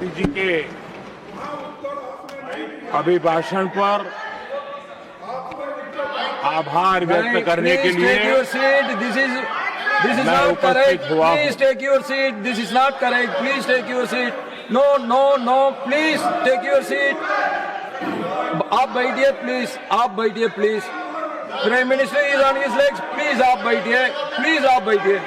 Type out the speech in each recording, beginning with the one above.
सभापति जी के अभिभाषण पर आभार व्यक्त करने के लिए मैं उपस्थित हुआ हूं। Please take your seat. This is not correct. Please take your seat. No, no, no. Please take your seat. आप बैठिए प्लीज, आप बैठिए please. Prime minister is on his legs. Please आप बैठिए, प्लीज आप बैठिए।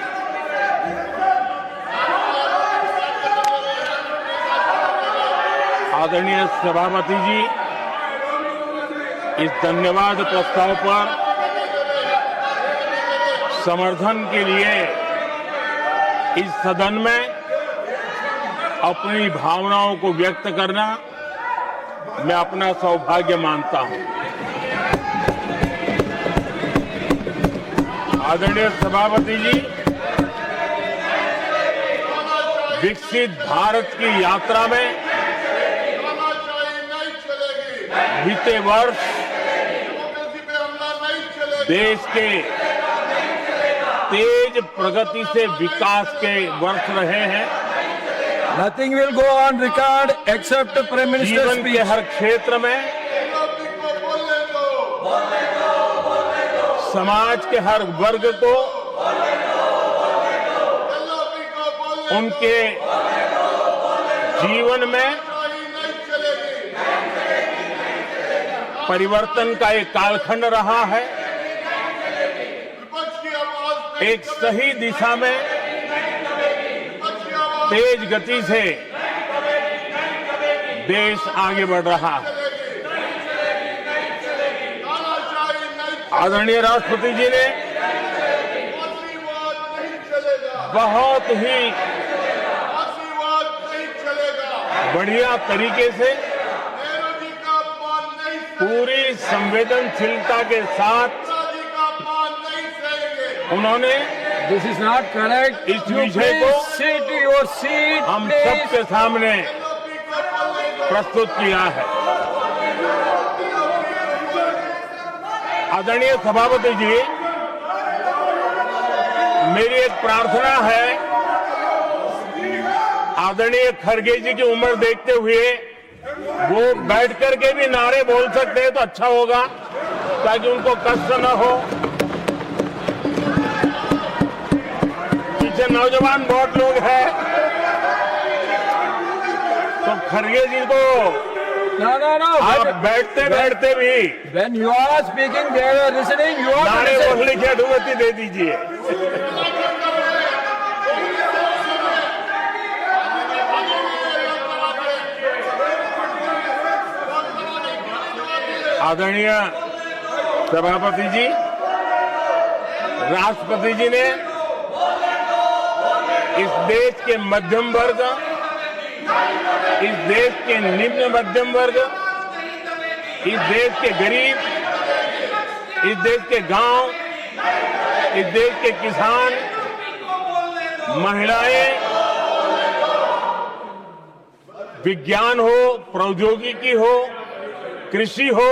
आदरणीय सभापति जी, इस धन्यवाद प्रस्ताव पर समर्थन के लिए इस सदन में अपनी भावनाओं को व्यक्त करना मैं अपना सौभाग्य मानता हूं। आदरणीय सभापति जी, विकसित भारत की यात्रा में बीते वर्ष देश के तेज प्रगति से विकास के वर्ष रहे हैं। Nothing will go on record except Prime Minister's जीवन speech. के हर क्षेत्र में, समाज के हर वर्ग को उनके जीवन में परिवर्तन का एक कालखंड रहा है। एक सही दिशा में तेज गति से देश आगे बढ़ रहा है। आदरणीय राष्ट्रपति जी ने बहुत ही बढ़िया तरीके से पूरी संवेदनशीलता के साथ उन्होंने This is not correct. इस You विषय please को sit to your seat. हम please. सबके सामने प्रस्तुत किया है। आदरणीय सभापति जी, मेरी एक प्रार्थना है, आदरणीय खड़गे जी की उम्र देखते हुए वो बैठ करके भी नारे बोल सकते हैं तो अच्छा होगा, ताकि उनको कष्ट न हो। पीछे नौजवान बहुत लोग हैं, तो खड़गे जी को No. आप बैठते बैठते भी When you are speaking, they are listening. You are नारे listening. बोलने की अनुमति दे दीजिए। आदरणीय सभापति जी, राष्ट्रपति जी ने इस देश के मध्यम वर्ग, इस देश के निम्न मध्यम वर्ग, इस देश के गरीब, इस देश के गांव, इस देश के किसान, महिलाएं, विज्ञान हो, प्रौद्योगिकी हो, कृषि हो,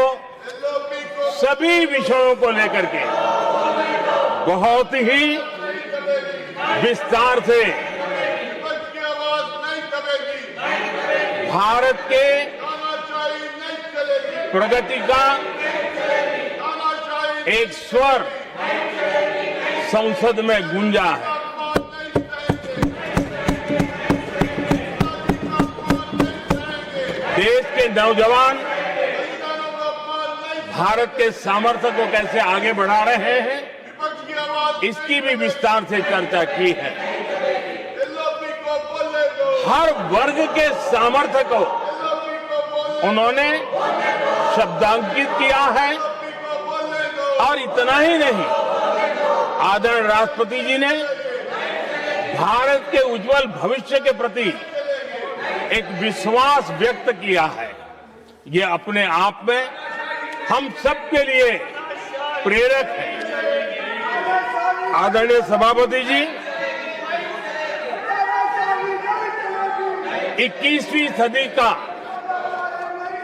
सभी विषयों को लेकर के बहुत ही विस्तार से भारत के प्रगति का एक स्वर संसद में गूंजा है। देश के नौजवान भारत के सामर्थ्य को कैसे आगे बढ़ा रहे हैं, इसकी भी विस्तार से चर्चा की है। हर वर्ग के सामर्थ्य को उन्होंने शब्दांकित किया है। और इतना ही नहीं, आदरणीय राष्ट्रपति जी ने भारत के उज्जवल भविष्य के प्रति एक विश्वास व्यक्त किया है। ये अपने आप में हम सबके लिए प्रेरक है। आदरणीय सभापति जी, 21वीं सदी का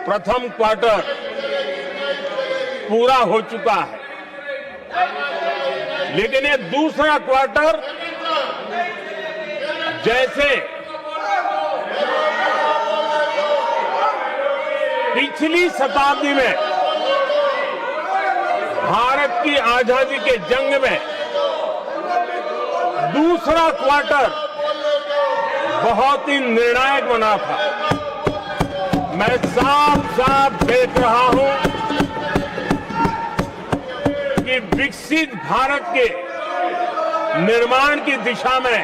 प्रथम क्वार्टर पूरा हो चुका है, लेकिन ये दूसरा क्वार्टर जैसे पिछली शताब्दी में भारत की आजादी के जंग में दूसरा क्वार्टर बहुत ही निर्णायक बना था। मैं साफ साफ देख रहा हूं कि विकसित भारत के निर्माण की दिशा में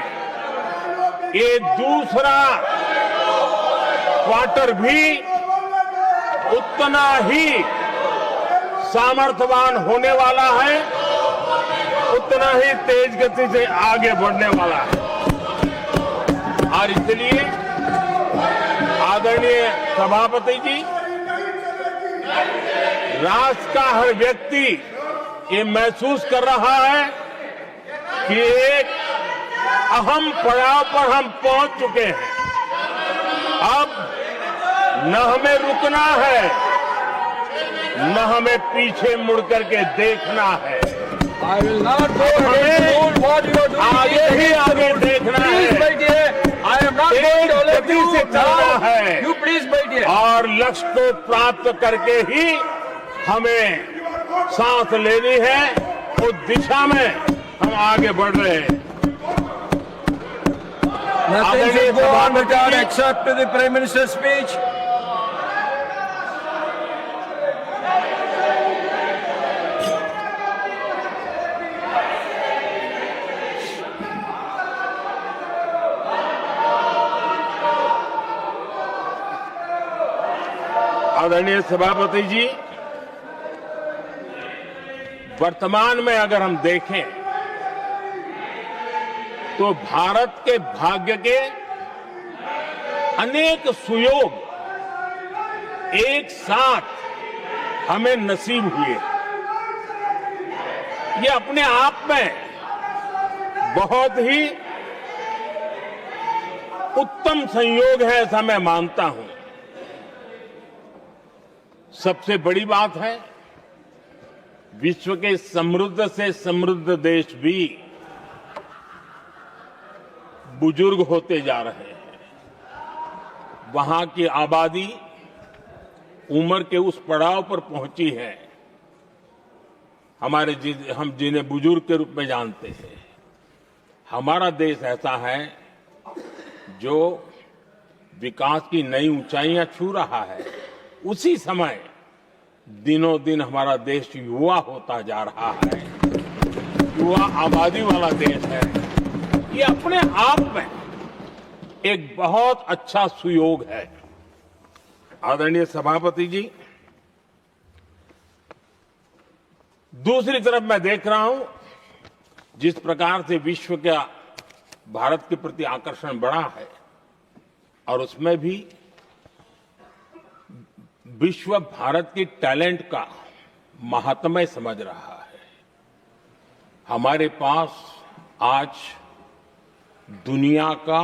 ये दूसरा क्वार्टर भी उतना ही सामर्थ्यवान होने वाला है, उतना ही तेज गति से आगे बढ़ने वाला है। और इसलिए आदरणीय सभापति जी, राष्ट्र का हर व्यक्ति ये महसूस कर रहा है कि एक अहम पड़ाव पर हम पहुंच चुके हैं। अब न हमें रुकना है, न हमें पीछे मुड़ करके देखना है। I will not go ahead to what you are doing. आगे ही आगे देखना Please है, बैठिए. I am not going to let गति you से चलना now. है। You please बैठिए. और लक्ष्य को प्राप्त करके ही हमें सांस लेनी है, उस दिशा में हम आगे बढ़ रहे हैं। Nothing should go on without except to the Prime Minister's speech. आदरणीय सभापति जी, वर्तमान में अगर हम देखें तो भारत के भाग्य के अनेक सुयोग एक साथ हमें नसीब हुए। ये अपने आप में बहुत ही उत्तम संयोग है, ऐसा मैं मानता हूं। सबसे बड़ी बात है, विश्व के समृद्ध से समृद्ध देश भी बुजुर्ग होते जा रहे हैं। वहां की आबादी उम्र के उस पड़ाव पर पहुंची है हम जिन्हें बुजुर्ग के रूप में जानते हैं। हमारा देश ऐसा है जो विकास की नई ऊंचाइयां छू रहा है। उसी समय दिनों दिन हमारा देश युवा होता जा रहा है, युवा आबादी वाला देश है। ये अपने आप में एक बहुत अच्छा सुयोग है। आदरणीय सभापति जी, दूसरी तरफ मैं देख रहा हूं जिस प्रकार से विश्व का भारत के प्रति आकर्षण बढ़ा है, और उसमें भी विश्व भारत की टैलेंट का महात्म्य समझ रहा है। हमारे पास आज दुनिया का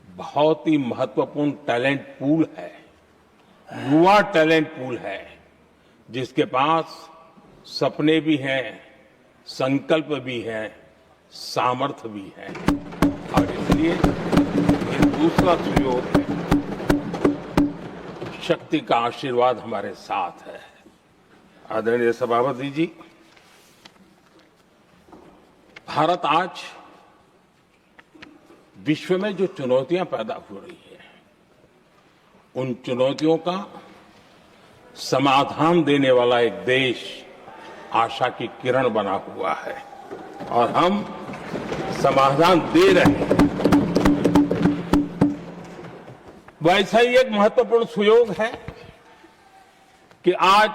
बहुत ही महत्वपूर्ण टैलेंट पूल है, युवा टैलेंट पूल है, जिसके पास सपने भी हैं, संकल्प भी है, सामर्थ्य भी है। और इसलिए ये दूसरा सुयोग है। शक्ति का आशीर्वाद हमारे साथ है। आदरणीय सभापति जी, भारत आज विश्व में जो चुनौतियां पैदा हो रही है, उन चुनौतियों का समाधान देने वाला एक देश आशा की किरण बना हुआ है, और हम समाधान दे रहे हैं। वैसा ही एक महत्वपूर्ण सुयोग है कि आज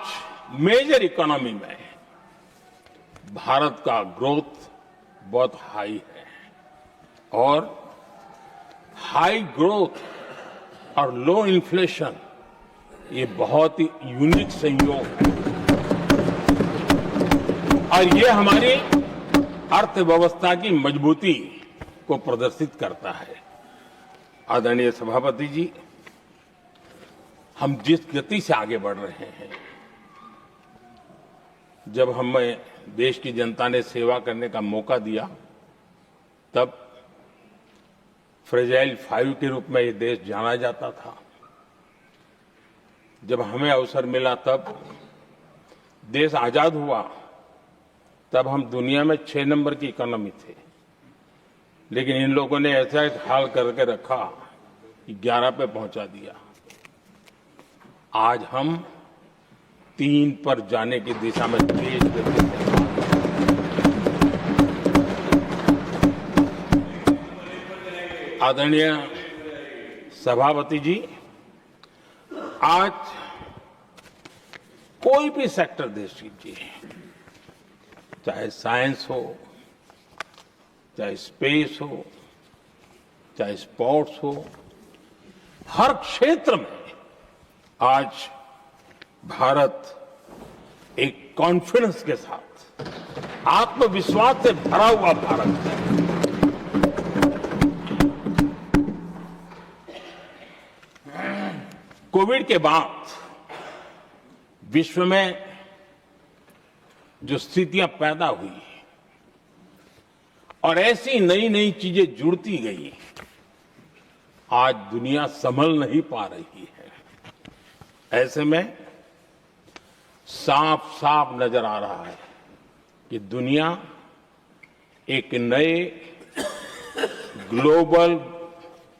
मेजर इकोनॉमी में भारत का ग्रोथ बहुत हाई है, और हाई ग्रोथ और लो इन्फ्लेशन ये बहुत ही यूनिक संयोग है, और ये हमारी अर्थव्यवस्था की मजबूती को प्रदर्शित करता है। आदरणीय सभापति जी, हम जिस गति से आगे बढ़ रहे हैं, जब हमें देश की जनता ने सेवा करने का मौका दिया, तब फ्रेजाइल 5 के रूप में ये देश जाना जाता था। जब हमें अवसर मिला तब देश आजाद हुआ, तब हम दुनिया में 6 नंबर की इकोनॉमी थे। लेकिन इन लोगों ने ऐसा एक हाल करके रखा कि 11 पे पहुंचा दिया। आज हम 3 पर जाने की दिशा में तेज गति से। आदरणीय सभापति जी, आज कोई भी सेक्टर देख लीजिए, चाहे साइंस हो, चाहे स्पेस हो, चाहे स्पोर्ट्स हो, हर क्षेत्र में आज भारत एक कॉन्फिडेंस के साथ, आत्मविश्वास से भरा हुआ भारत है। कोविड के बाद विश्व में जो स्थितियां पैदा हुई और ऐसी नई नई चीजें जुड़ती गई, आज दुनिया संभल नहीं पा रही है। ऐसे में साफ साफ नजर आ रहा है कि दुनिया एक नए ग्लोबल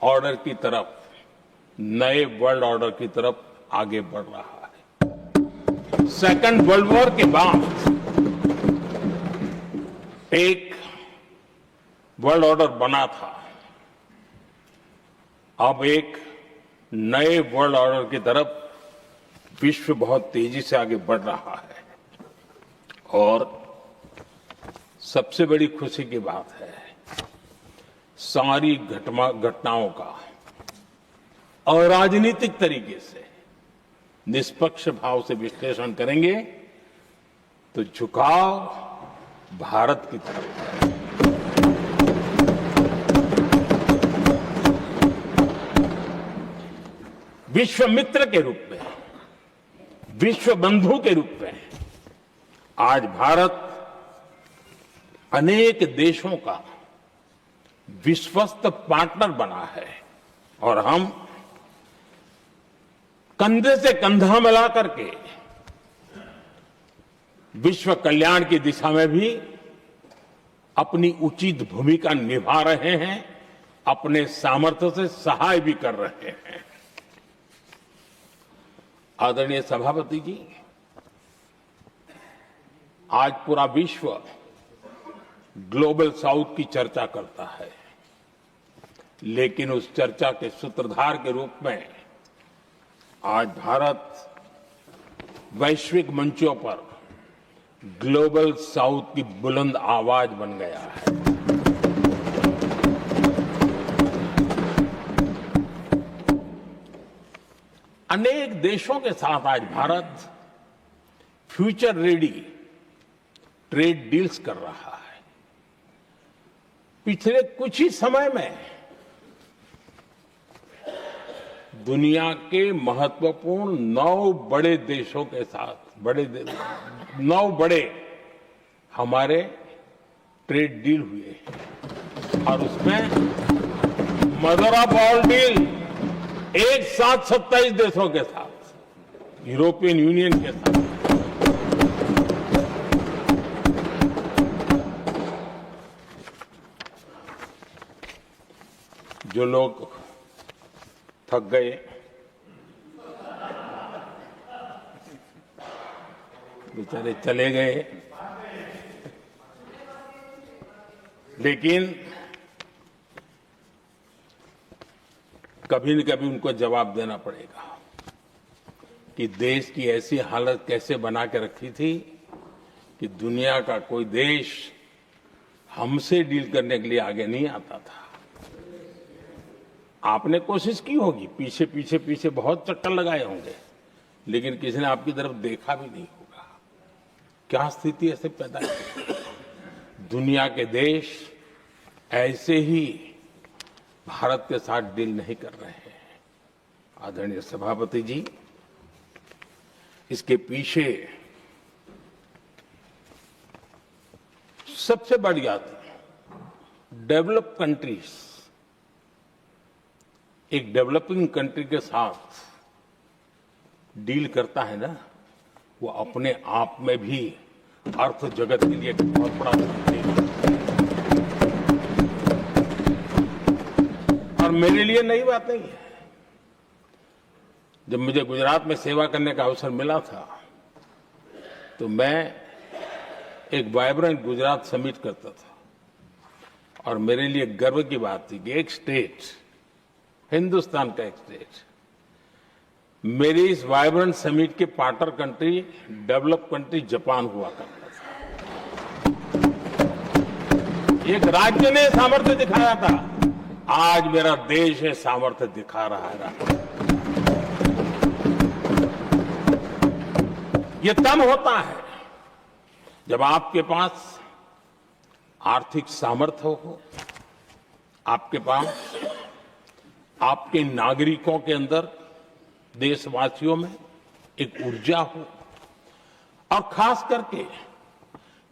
ऑर्डर की तरफ, नए वर्ल्ड ऑर्डर की तरफ आगे बढ़ रहा है। सेकेंड वर्ल्ड वॉर के बाद एक वर्ल्ड ऑर्डर बना था, अब एक नए वर्ल्ड ऑर्डर की तरफ विश्व बहुत तेजी से आगे बढ़ रहा है। और सबसे बड़ी खुशी की बात है, सारी घटनाओं का अराजनीतिक तरीके से, निष्पक्ष भाव से विश्लेषण करेंगे तो झुकाव भारत की तरफ है। विश्व मित्र के रूप में, विश्व बंधु के रूप में आज भारत अनेक देशों का विश्वस्त पार्टनर बना है और हम कंधे से कंधा मिला करके विश्व कल्याण की दिशा में भी अपनी उचित भूमिका निभा रहे हैं, अपने सामर्थ्य से सहाय भी कर रहे हैं। आदरणीय सभापति जी, आज पूरा विश्व ग्लोबल साउथ की चर्चा करता है, लेकिन उस चर्चा के सूत्रधार के रूप में आज भारत वैश्विक मंचों पर ग्लोबल साउथ की बुलंद आवाज बन गया है। अनेक देशों के साथ आज Bharat future ready trade deals कर रहा है। पिछले कुछ ही समय में दुनिया के महत्वपूर्ण 9 बड़े देशों के साथ 9 बड़े हमारे ट्रेड डील हुए हैं और उसमें मदर ऑफ ऑल डील एक साथ 27 देशों के साथ, यूरोपियन यूनियन के साथ। जो लोग थक गए, बेचारे चले गए, लेकिन कभी न कभी उनको जवाब देना पड़ेगा कि देश की ऐसी हालत कैसे बना के रखी थी कि दुनिया का कोई देश हमसे डील करने के लिए आगे नहीं आता था। आपने कोशिश की होगी, पीछे पीछे पीछे बहुत चक्कर लगाए होंगे, लेकिन किसी ने आपकी तरफ देखा भी नहीं होगा। क्या स्थिति ऐसे पैदा की? दुनिया के देश ऐसे ही भारत के साथ डील नहीं कर रहे हैं। आदरणीय सभापति जी, इसके पीछे सबसे बड़ी बात, डेवलप कंट्रीज एक डेवलपिंग कंट्री के साथ डील करता है ना, वो अपने आप में भी अर्थ जगत के लिए एक बहुत बड़ा संदेश है। और मेरे लिए नई बात नहीं है। जब मुझे गुजरात में सेवा करने का अवसर मिला था तो मैं एक वाइब्रेंट गुजरात समिट करता था, और मेरे लिए गर्व की बात थी कि एक स्टेट, हिंदुस्तान का एक स्टेट, मेरी इस वाइब्रेंट समिट के partner country, develop country Japan हुआ करता था। एक राज्य ने सामर्थ्य दिखाया था, आज मेरा देश है सामर्थ्य दिखा रहा है। ये तब होता है जब आपके पास आर्थिक सामर्थ्य हो, आपके पास आपके नागरिकों के अंदर, देशवासियों में एक ऊर्जा हो, और खास करके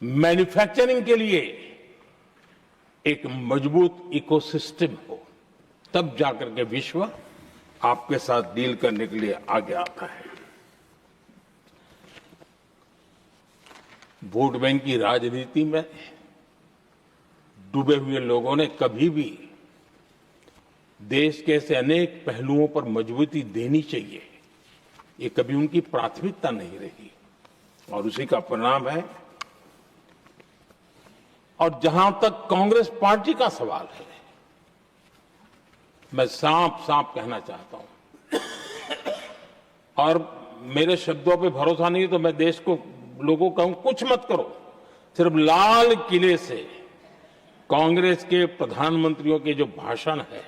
मैन्युफैक्चरिंग के लिए एक मजबूत इकोसिस्टम हो, तब जाकर के विश्व आपके साथ डील करने के लिए आगे आता है। वोट बैंक की राजनीति में डूबे हुए लोगों ने कभी भी देश के ऐसे अनेक पहलुओं पर मजबूती देनी चाहिए, ये कभी उनकी प्राथमिकता नहीं रही, और उसी का परिणाम है। और जहां तक कांग्रेस पार्टी का सवाल है, मैं साफ साफ कहना चाहता हूं, और मेरे शब्दों पे भरोसा नहीं तो मैं देश को, लोगों को कहूं, कुछ मत करो, सिर्फ लाल किले से कांग्रेस के प्रधानमंत्रियों के जो भाषण है,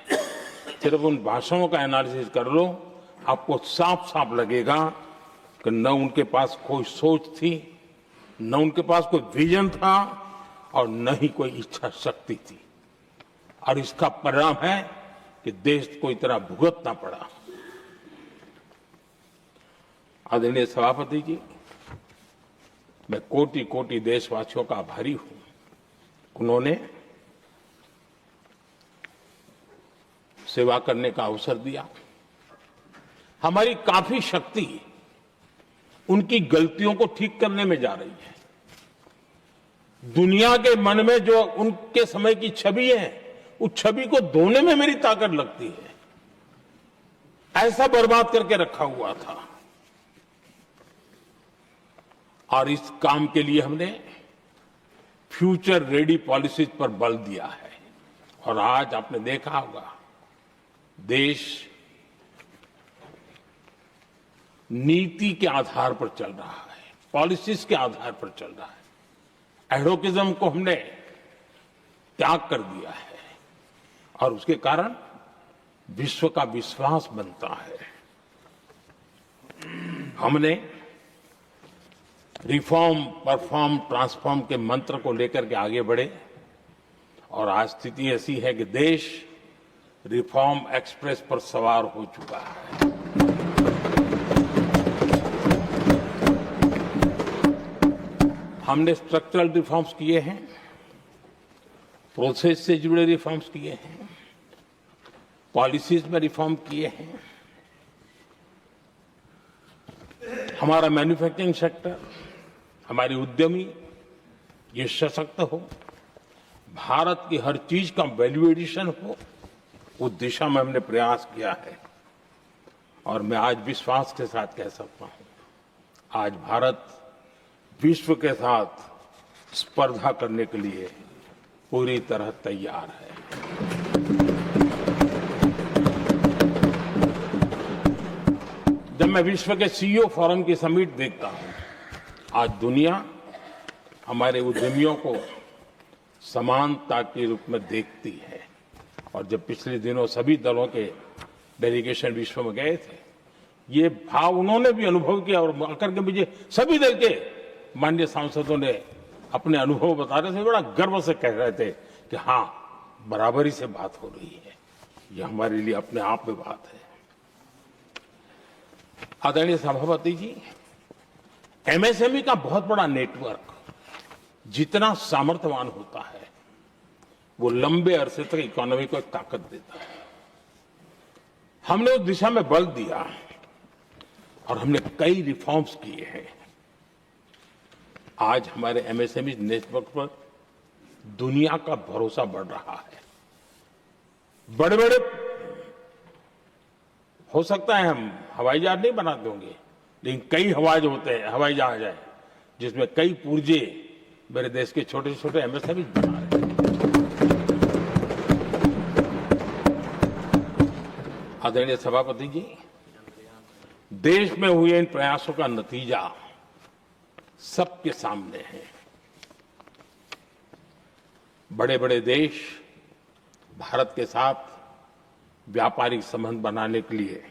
सिर्फ उन भाषणों का एनालिसिस कर लो, आपको साफ साफ लगेगा कि न उनके पास कोई सोच थी, न उनके पास कोई विजन था, और न ही कोई इच्छा शक्ति थी। और इसका परिणाम है कि देश को इतना भुगतना पड़ा। आदरणीय सभापति जी, मैं कोटि कोटि देशवासियों का आभारी हूं। उन्होंने सेवा करने का अवसर दिया। हमारी काफी शक्ति उनकी गलतियों को ठीक करने में जा रही है। दुनिया के मन में जो उनके समय की छवि है, उस छवि को धोने में मेरी ताकत लगती है। ऐसा बर्बाद करके रखा हुआ था, और इस काम के लिए हमने फ्यूचर रेडी पॉलिसीज पर बल दिया है। और आज आपने देखा होगा, देश नीति के आधार पर चल रहा है, पॉलिसीज के आधार पर चल रहा है। एडवोकेज्म को हमने त्याग कर दिया है, और उसके कारण विश्व का विश्वास बनता है। हमने रिफॉर्म, परफॉर्म, ट्रांसफॉर्म के मंत्र को लेकर के आगे बढ़े, और आज स्थिति ऐसी है कि देश रिफॉर्म एक्सप्रेस पर सवार हो चुका है। हमने स्ट्रक्चरल रिफॉर्म्स किए हैं, प्रोसेस से जुड़े रिफॉर्म्स किए हैं, पॉलिसीज में रिफॉर्म किए हैं। हमारा मैन्युफैक्चरिंग सेक्टर, हमारे उद्यमी ये सशक्त हो, भारत की हर चीज का वैल्यू एडिशन हो, उस दिशा में हमने प्रयास किया है। और मैं आज विश्वास के साथ कह सकता हूं, आज भारत विश्व के साथ स्पर्धा करने के लिए पूरी तरह तैयार है। जब मैं विश्व के सीईओ फोरम की समिट देखता हूं, आज दुनिया हमारे उद्यमियों को समानता के रूप में देखती है। और जब पिछले दिनों सभी दलों के डेलीगेशन विश्व में गए थे, ये भाव उन्होंने भी अनुभव किया, और आकर के मुझे सभी दल के माननीय सांसदों ने अपने अनुभव बता रहे थे, बड़ा गर्व से कह रहे थे कि हाँ, बराबरी से बात हो रही है। ये हमारे लिए अपने आप में बात है। आदरणीय सभापति जी, एमएसएमई का बहुत बड़ा नेटवर्क जितना सामर्थ्यवान होता है, वो लंबे अरसे तक इकोनॉमी को एक ताकत देता है। हमने उस दिशा में बल दिया, और हमने कई रिफॉर्म्स किए हैं। आज हमारे एमएसएमई नेटवर्क पर दुनिया का भरोसा बढ़ रहा है। बड़े बड़े हो सकता है हम हवाई जहाज नहीं बनाते होंगे, लेकिन कई हवाई जहाज है जिसमें कई पुर्जे मेरे देश के छोटे छोटे एमएसएमई बना रहे हैं। आदरणीय सभापति जी, देश में हुए इन प्रयासों का नतीजा सबके सामने है। बड़े बड़े देश भारत के साथ व्यापारिक संबंध बनाने के लिए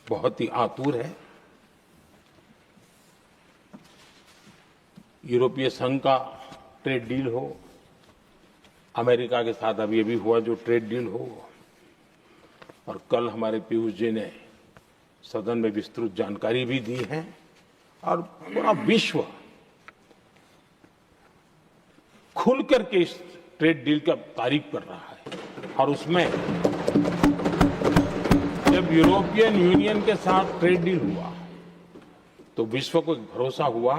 बहुत ही आतुर है। यूरोपीय संघ का ट्रेड डील हो, अमेरिका के साथ अभी अभी हुआ जो ट्रेड डील हो, और कल हमारे पीयूष जी ने सदन में विस्तृत जानकारी भी दी है, और पूरा विश्व खुल करके इस ट्रेड डील का तारीफ कर रहा है। और उसमें जब यूरोपियन यूनियन के साथ ट्रेड डील हुआ तो विश्व को एक भरोसा हुआ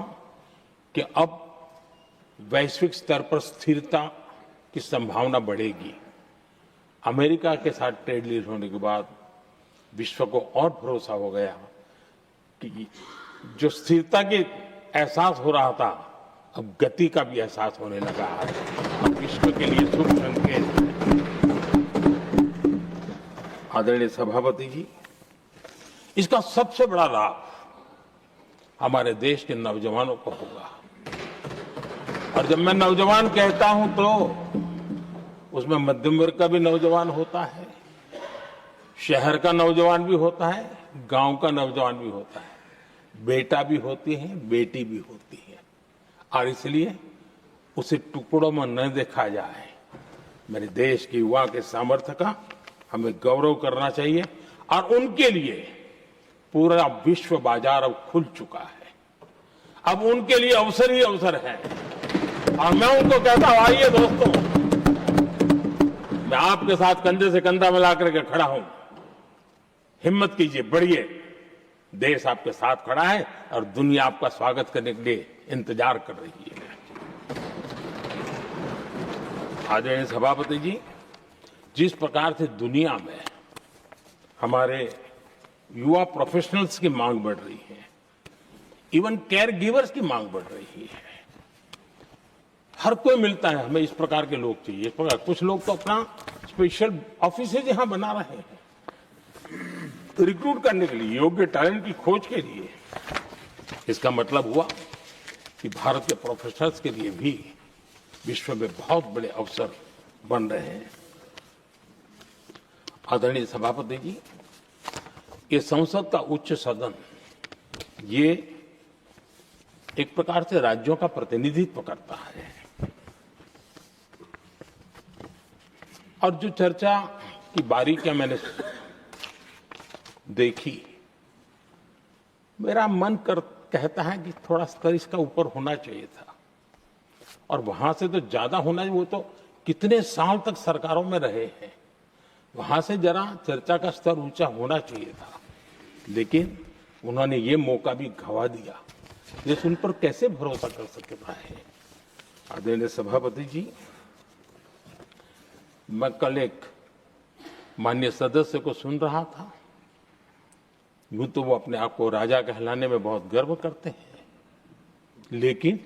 कि अब वैश्विक स्तर पर स्थिरता की संभावना बढ़ेगी। अमेरिका के साथ ट्रेड डील होने के बाद विश्व को और भरोसा हो गया कि जो स्थिरता के एहसास हो रहा था, अब गति का भी एहसास होने लगा है, और विश्व के लिए शुभ संकेत है। आदरणीय सभापति जी, इसका सबसे बड़ा लाभ हमारे देश के नौजवानों को होगा। और जब मैं नौजवान कहता हूं तो उसमें मध्यम वर्ग का भी नौजवान होता है, शहर का नौजवान भी होता है, गांव का नौजवान भी होता है, बेटा भी होती है, बेटी भी होती है। और इसलिए उसे टुकड़ों में न देखा जाए। मेरे देश के युवा के सामर्थ्य का हमें गौरव करना चाहिए, और उनके लिए पूरा विश्व बाजार अब खुल चुका है। अब उनके लिए अवसर ही अवसर है। और मैं उनको कहता हूं, आइए दोस्तों, मैं आपके साथ कंधे से कंधा मिला करके खड़ा हूं। हिम्मत कीजिए, बढ़िए। देश आपके साथ खड़ा है और दुनिया आपका स्वागत करने के लिए इंतजार कर रही है। आदरणीय सभापति जी, जिस प्रकार से दुनिया में हमारे युवा प्रोफेशनल्स की मांग बढ़ रही है, इवन केयर गिवर्स की मांग बढ़ रही है, हर कोई मिलता है हमें इस प्रकार के लोग चाहिए। इस प्रकार कुछ लोग तो अपना स्पेशल ऑफिस यहां बना रहे हैं रिक्रूट करने के लिए, योग्य टैलेंट की खोज के लिए। इसका मतलब हुआ कि भारत के प्रोफेशनल्स के लिए भी विश्व में बहुत बड़े अवसर बन रहे हैं। आदरणीय सभापति जी, ये संसद का उच्च सदन ये एक प्रकार से राज्यों का प्रतिनिधित्व करता है। और जो चर्चा की बारीकियां मैंने देखी, मेरा मन कहता है कि थोड़ा स्तर इसका ऊपर होना चाहिए था, और वहां से तो ज्यादा होना चाहिए। वो तो कितने साल तक सरकारों में रहे हैं, वहां से जरा चर्चा का स्तर ऊंचा होना चाहिए था, लेकिन उन्होंने ये मौका भी गंवा दिया, जिस उन पर कैसे भरोसा कर सकता है। आदरणीय सभापति जी, मैं कल एक माननीय सदस्य को सुन रहा था। यूं तो वो अपने आप को राजा कहलाने में बहुत गर्व करते हैं, लेकिन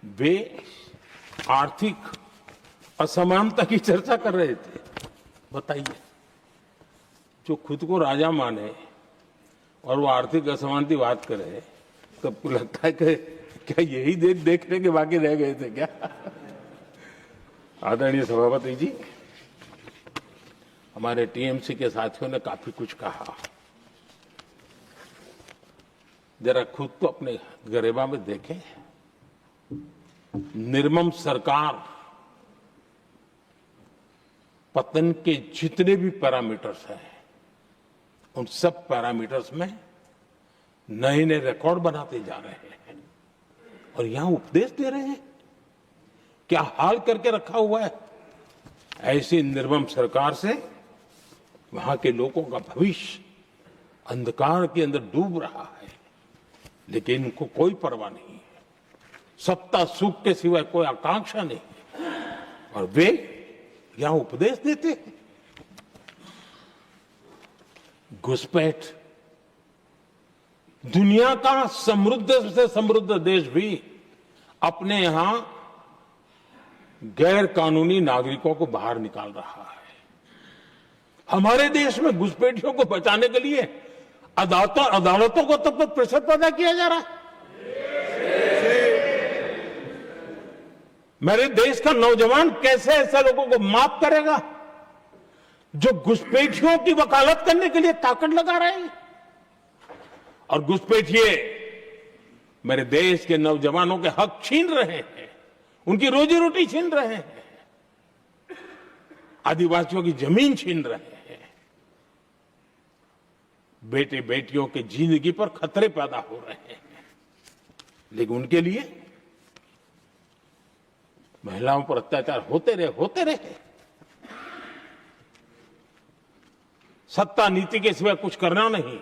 वे आर्थिक असमानता की चर्चा कर रहे थे। बताइए, जो खुद को राजा माने और वो आर्थिक असमानता की बात करे, तो आपको लगता है कि क्या यही देखने के बाकी रह गए थे क्या? आदरणीय सभापति जी, हमारे टीएमसी के साथियों ने काफी कुछ कहा। जरा खुद को अपने गरेबा में देखें। निर्मम सरकार पतन के जितने भी पैरामीटर्स हैं, उन सब पैरामीटर्स में नए नए रिकॉर्ड बनाते जा रहे हैं, और यहां उपदेश दे रहे हैं। क्या हाल करके रखा हुआ है। ऐसी निर्मम सरकार से वहां के लोगों का भविष्य अंधकार के अंदर डूब रहा है, लेकिन इनको कोई परवाह नहीं है। सत्ता सुख के सिवाय कोई आकांक्षा नहीं है, और वे यहां उपदेश देते हैं। घुसपैठ, दुनिया का समृद्ध से समृद्ध देश भी अपने यहां गैर कानूनी नागरिकों को बाहर निकाल रहा है। हमारे देश में घुसपैठियों को बचाने के लिए अदालतों को तब तक प्रेशर पैदा किया जा रहा है। मेरे देश का नौजवान कैसे ऐसे लोगों को माफ करेगा जो घुसपैठियों की वकालत करने के लिए ताकत लगा रहे हैं? और घुसपैठिए मेरे देश के नौजवानों के हक छीन रहे हैं, उनकी रोजी रोटी छीन रहे हैं, आदिवासियों की जमीन छीन रहे हैं, बेटे बेटियों की जिंदगी पर खतरे पैदा हो रहे हैं। लेकिन उनके लिए महिलाओं पर अत्याचार होते रहे। सत्ता नीति के सिवा कुछ करना नहीं,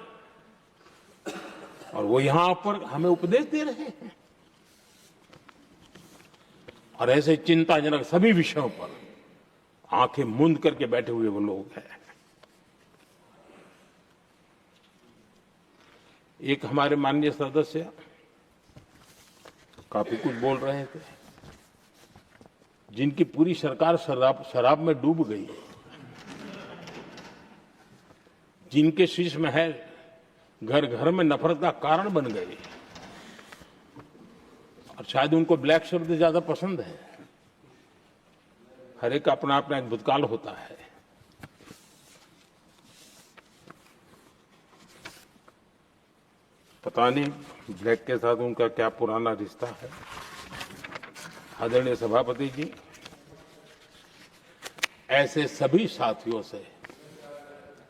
और वो यहां पर हमें उपदेश दे रहे हैं। और ऐसे चिंताजनक सभी विषयों पर आंखें मूंद करके बैठे हुए वो लोग हैं। एक हमारे माननीय सदस्य काफी कुछ बोल रहे थे, जिनकी पूरी सरकार शराब में डूब गई, जिनके शीश महल घर घर में नफरत का कारण बन गए, और शायद उनको ब्लैक शब्द ज्यादा पसंद है। हर एक अपना अपना एक भूतकाल होता है। पता नहीं ब्लैक के साथ उनका क्या पुराना रिश्ता है। आदरणीय सभापति जी, ऐसे सभी साथियों से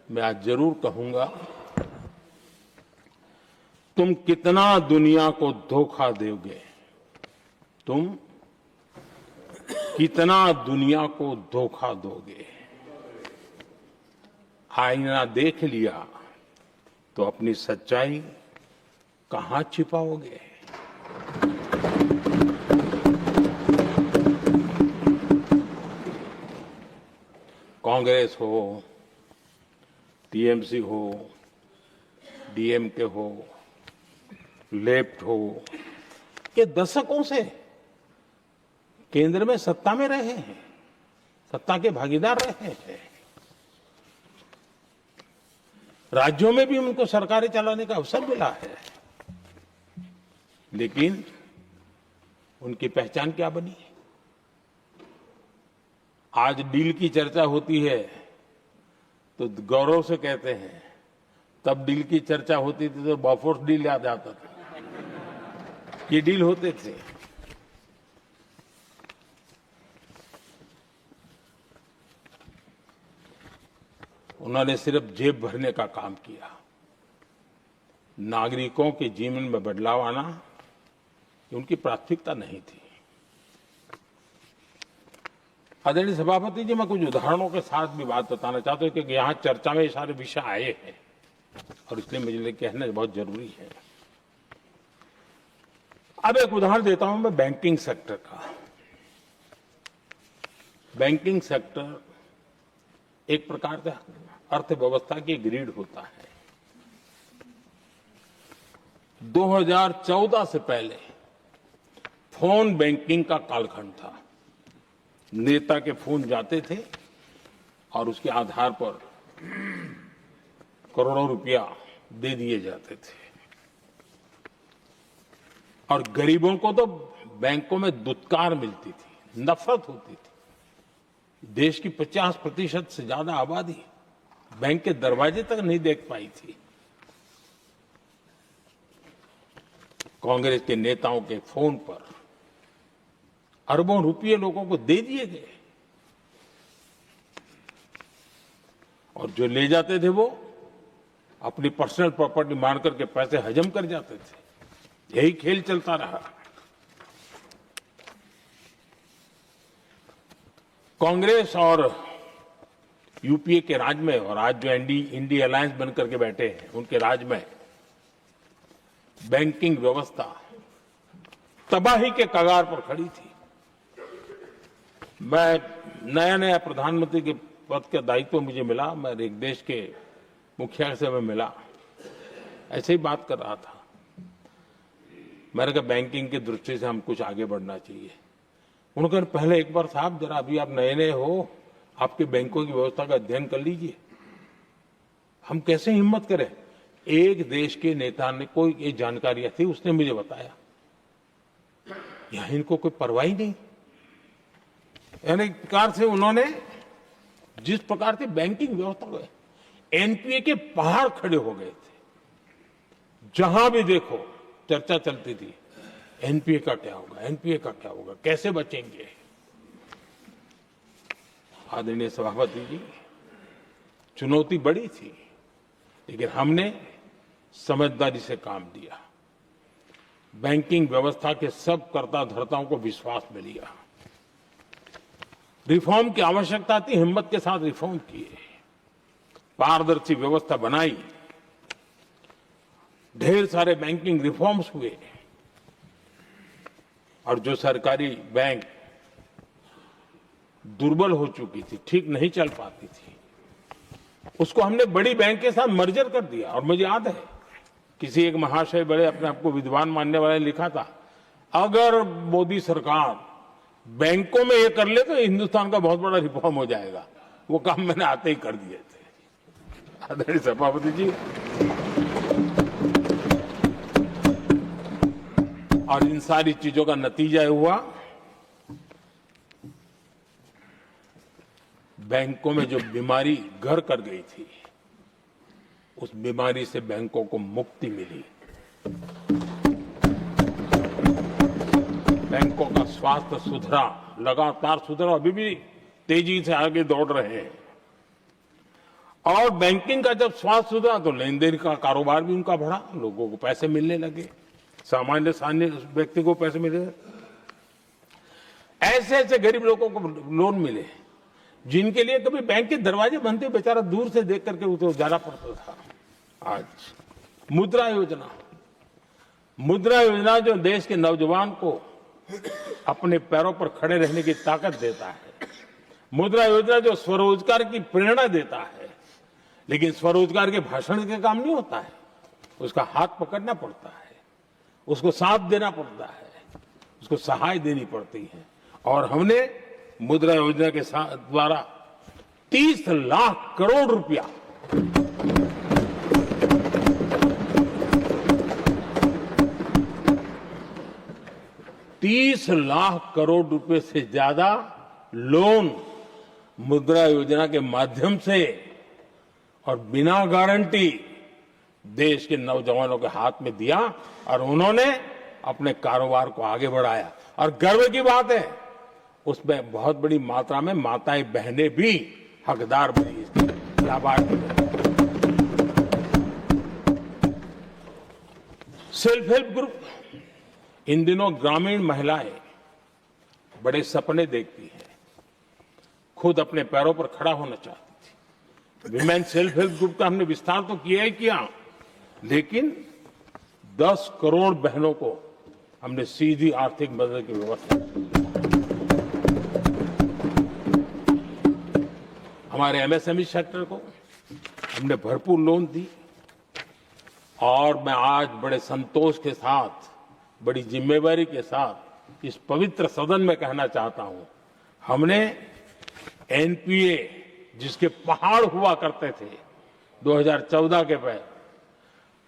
मैं आज जरूर कहूंगा, तुम कितना दुनिया को धोखा दोगे, तुम कितना दुनिया को धोखा दोगे। आईना देख लिया तो अपनी सच्चाई कहां छिपाओगे। कांग्रेस हो, टीएमसी हो, डीएमके हो, लेफ्ट हो, के दशकों से केंद्र में सत्ता में रहे हैं, सत्ता के भागीदार रहे हैं। राज्यों में भी उनको सरकारें चलाने का अवसर मिला है, लेकिन उनकी पहचान क्या बनी? आज डील की चर्चा होती है तो गौरव से कहते हैं, तब डील की चर्चा होती थी तो बॉफोर्स डील याद आता था। ये डील होते थे। उन्होंने सिर्फ जेब भरने का काम किया। नागरिकों के जीवन में बदलाव आना उनकी प्राथमिकता नहीं थी। आदरणीय सभापति जी, मैं कुछ उदाहरणों के साथ भी बात बताना चाहता हूं, क्योंकि यहां चर्चा में ये सारे विषय आए हैं और इसलिए मुझे कहना बहुत जरूरी है। अब एक उदाहरण देता हूं मैं बैंकिंग सेक्टर का। बैंकिंग सेक्टर एक प्रकार से अर्थव्यवस्था की ग्रिड होता है। 2014 से पहले फोन बैंकिंग का कालखंड था। नेता के फोन जाते थे और उसके आधार पर करोड़ों रुपया दे दिए जाते थे, और गरीबों को तो बैंकों में दुत्कार मिलती थी, नफरत होती थी। देश की 50% से ज्यादा आबादी बैंक के दरवाजे तक नहीं देख पाई थी। कांग्रेस के नेताओं के फोन पर अरबों रुपये लोगों को दे दिए गए, और जो ले जाते थे वो अपनी पर्सनल प्रॉपर्टी मान करके पैसे हजम कर जाते थे। यही खेल चलता रहा। कांग्रेस और यूपीए के राज में और आज जो इंडी अलायंस बन करके बैठे हैं उनके राज में बैंकिंग व्यवस्था तबाही के कगार पर खड़ी थी। मैं नया प्रधानमंत्री के पद का दायित्व मुझे मिला, मैं एक देश के मुखिया से मैं मिला, ऐसे ही बात कर रहा था। मैंने कहा बैंकिंग की दृष्टि से हम कुछ आगे बढ़ना चाहिए। उन्होंने कहा पहले एक बार साहब जरा अभी आप नए हो, आपके बैंकों की व्यवस्था का अध्ययन कर लीजिए। हम कैसे हिम्मत करें? एक देश के नेता ने कोई ये जानकारियां थी, उसने मुझे बताया यहां इनको कोई परवाह ही नहीं। यानी एक प्रकार से उन्होंने जिस प्रकार से बैंकिंग व्यवस्था को एनपीए के पहाड़ खड़े हो गए थे, जहां भी देखो चर्चा चलती थी एनपीए का क्या होगा, एनपीए का क्या होगा, कैसे बचेंगे। आदरणीय सभापति जी, चुनौती बड़ी थी, लेकिन हमने समझदारी से काम लिया। बैंकिंग व्यवस्था के सब कर्ता धर्ताओं को विश्वास में लिया। रिफॉर्म की आवश्यकता थी, हिम्मत के साथ रिफॉर्म किए, पारदर्शी व्यवस्था बनाई, ढेर सारे बैंकिंग रिफॉर्म्स हुए और जो सरकारी बैंक दुर्बल हो चुकी थी, ठीक नहीं चल पाती थी, उसको हमने बड़ी बैंक के साथ मर्जर कर दिया। और मुझे याद है किसी एक महाशय बड़े अपने आप को विद्वान मानने वाले ने लिखा था, अगर मोदी सरकार बैंकों में ये कर ले तो हिंदुस्तान का बहुत बड़ा रिफॉर्म हो जाएगा। वो काम मैंने आते ही कर दिए थे। आदरणीय सभापति जी, और इन सारी चीजों का नतीजा हुआ बैंकों में जो बीमारी घर कर गई थी, उस बीमारी से बैंकों को मुक्ति मिली। बैंकों का स्वास्थ्य सुधरा, लगातार सुधरा, अभी भी तेजी से आगे दौड़ रहे हैं। और बैंकिंग का जब स्वास्थ्य सुधरा तो लेन देन का कारोबार भी उनका बढ़ा, लोगों को पैसे मिलने लगे, सामान्य व्यक्ति को पैसे मिले। ऐसे ऐसे गरीब लोगों को लोन मिले जिनके लिए कभी बैंक के दरवाजे बंद थे, बेचारा दूर से देख करके उसे जाना पड़ता था। आज मुद्रा योजना जो देश के नौजवान को अपने पैरों पर खड़े रहने की ताकत देता है, मुद्रा योजना जो स्वरोजगार की प्रेरणा देता है, लेकिन स्वरोजगार के भाषण के काम नहीं होता है, उसका हाथ पकड़ना पड़ता है, उसको साथ देना पड़ता है, उसको सहाय देनी पड़ती है। और हमने मुद्रा योजना के द्वारा 30 लाख करोड़ रुपया $30 लाख करोड़ रुपए से ज्यादा लोन मुद्रा योजना के माध्यम से और बिना गारंटी देश के नौजवानों के हाथ में दिया और उन्होंने अपने कारोबार को आगे बढ़ाया। और गर्व की बात है, उसमें बहुत बड़ी मात्रा में माताएं बहनें भी हकदार बनी, लाभार्थी बनी। सेल्फ हेल्प ग्रुप, इन दिनों ग्रामीण महिलाएं बड़े सपने देखती हैं, खुद अपने पैरों पर खड़ा होना चाहती थी। विमेन सेल्फ हेल्प ग्रुप का हमने विस्तार तो किया ही किया, लेकिन 10 करोड़ बहनों को हमने सीधी आर्थिक मदद की व्यवस्था की। हमारे एमएसएमई सेक्टर को हमने भरपूर लोन दी। और मैं आज बड़े संतोष के साथ, बड़ी जिम्मेवारी के साथ इस पवित्र सदन में कहना चाहता हूं, हमने एनपीए जिसके पहाड़ हुआ करते थे 2014 के पहले,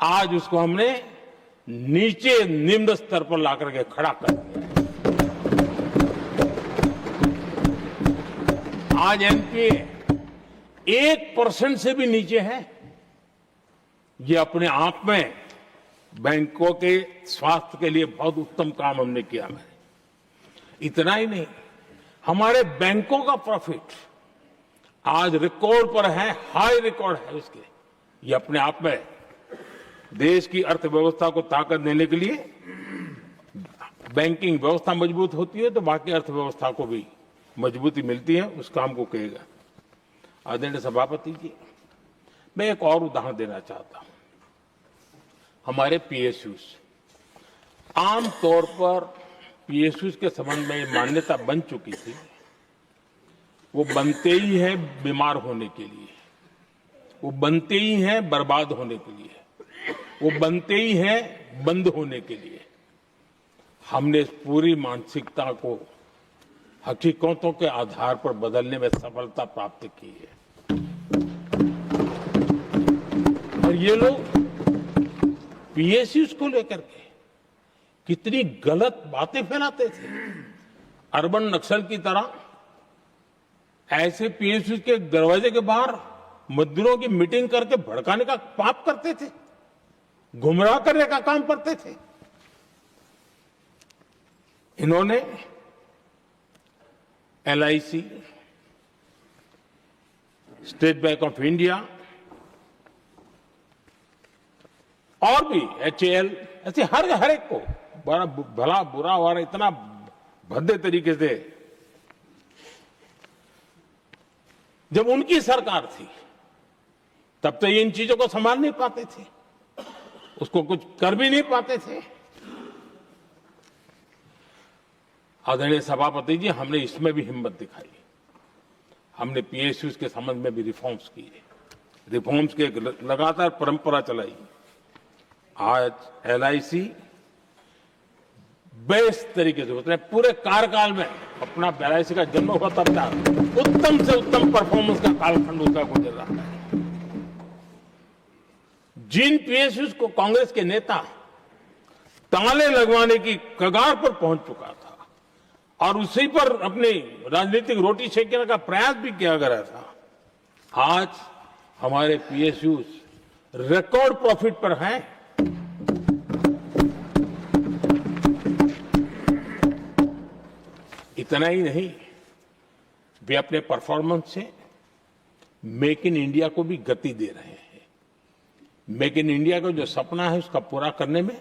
आज उसको हमने नीचे निम्न स्तर पर ला करके खड़ा कर दिया है। आज एनपीए 1% से भी नीचे है। ये अपने आप में बैंकों के स्वास्थ्य के लिए बहुत उत्तम काम हमने किया है। इतना ही नहीं, हमारे बैंकों का प्रॉफिट आज रिकॉर्ड पर है, हाई रिकॉर्ड है उसके। ये अपने आप में देश की अर्थव्यवस्था को ताकत देने के लिए, बैंकिंग व्यवस्था मजबूत होती है तो बाकी अर्थव्यवस्था को भी मजबूती मिलती है, उस काम को कहेगा। आदरणीय सभापति जी, मैं एक और उदाहरण देना चाहता हूं। हमारे पीएसयूज, आमतौर पर पीएसयूज के संबंध में मान्यता बन चुकी थी, वो बनते ही हैं बीमार होने के लिए, वो बनते ही हैं बर्बाद होने के लिए, वो बनते ही हैं बंद होने के लिए। हमने इस पूरी मानसिकता को हकीकतों के आधार पर बदलने में सफलता प्राप्त की है। और ये लोग पीएसयूज को लेकर के कितनी गलत बातें फैलाते थे। अर्बन नक्सल की तरह ऐसे पीएसयूज के दरवाजे के बाहर मजदूरों की मीटिंग करके भड़काने का पाप करते थे, गुमराह करने का काम करते थे। इन्होंने LIC, state bank of India और भी HAL, ऐसे हर एक को बड़ा भला बुरा और इतना भद्दे तरीके से, जब उनकी सरकार थी तब तो ये इन चीजों को संभाल नहीं पाते थे, उसको कुछ कर भी नहीं पाते थे। आदरणीय सभापति जी, हमने इसमें भी हिम्मत दिखाई। हमने पीएसयूज के संबंध में भी रिफॉर्म्स किए, रिफॉर्म्स की एक लगातार परंपरा चलाई। आज LIC बेस्ट तरीके से, उसने पूरे कार्यकाल में अपना LIC का जन्म हुआ तब तक उत्तम से उत्तम परफॉर्मेंस का कालखंड उसका गुजर रहा है। जिन पीएसयूज को कांग्रेस के नेता ताले लगवाने की कगार पर पहुंच चुका था और उसी पर अपनी राजनीतिक रोटी सेकने का प्रयास भी किया गया था, आज हमारे पीएसयूज रिकॉर्ड प्रॉफिट पर हैं। इतना ही नहीं, वे अपने परफॉर्मेंस से मेक इन इंडिया को भी गति दे रहे हैं। मेक इन इंडिया का जो सपना है उसका पूरा करने में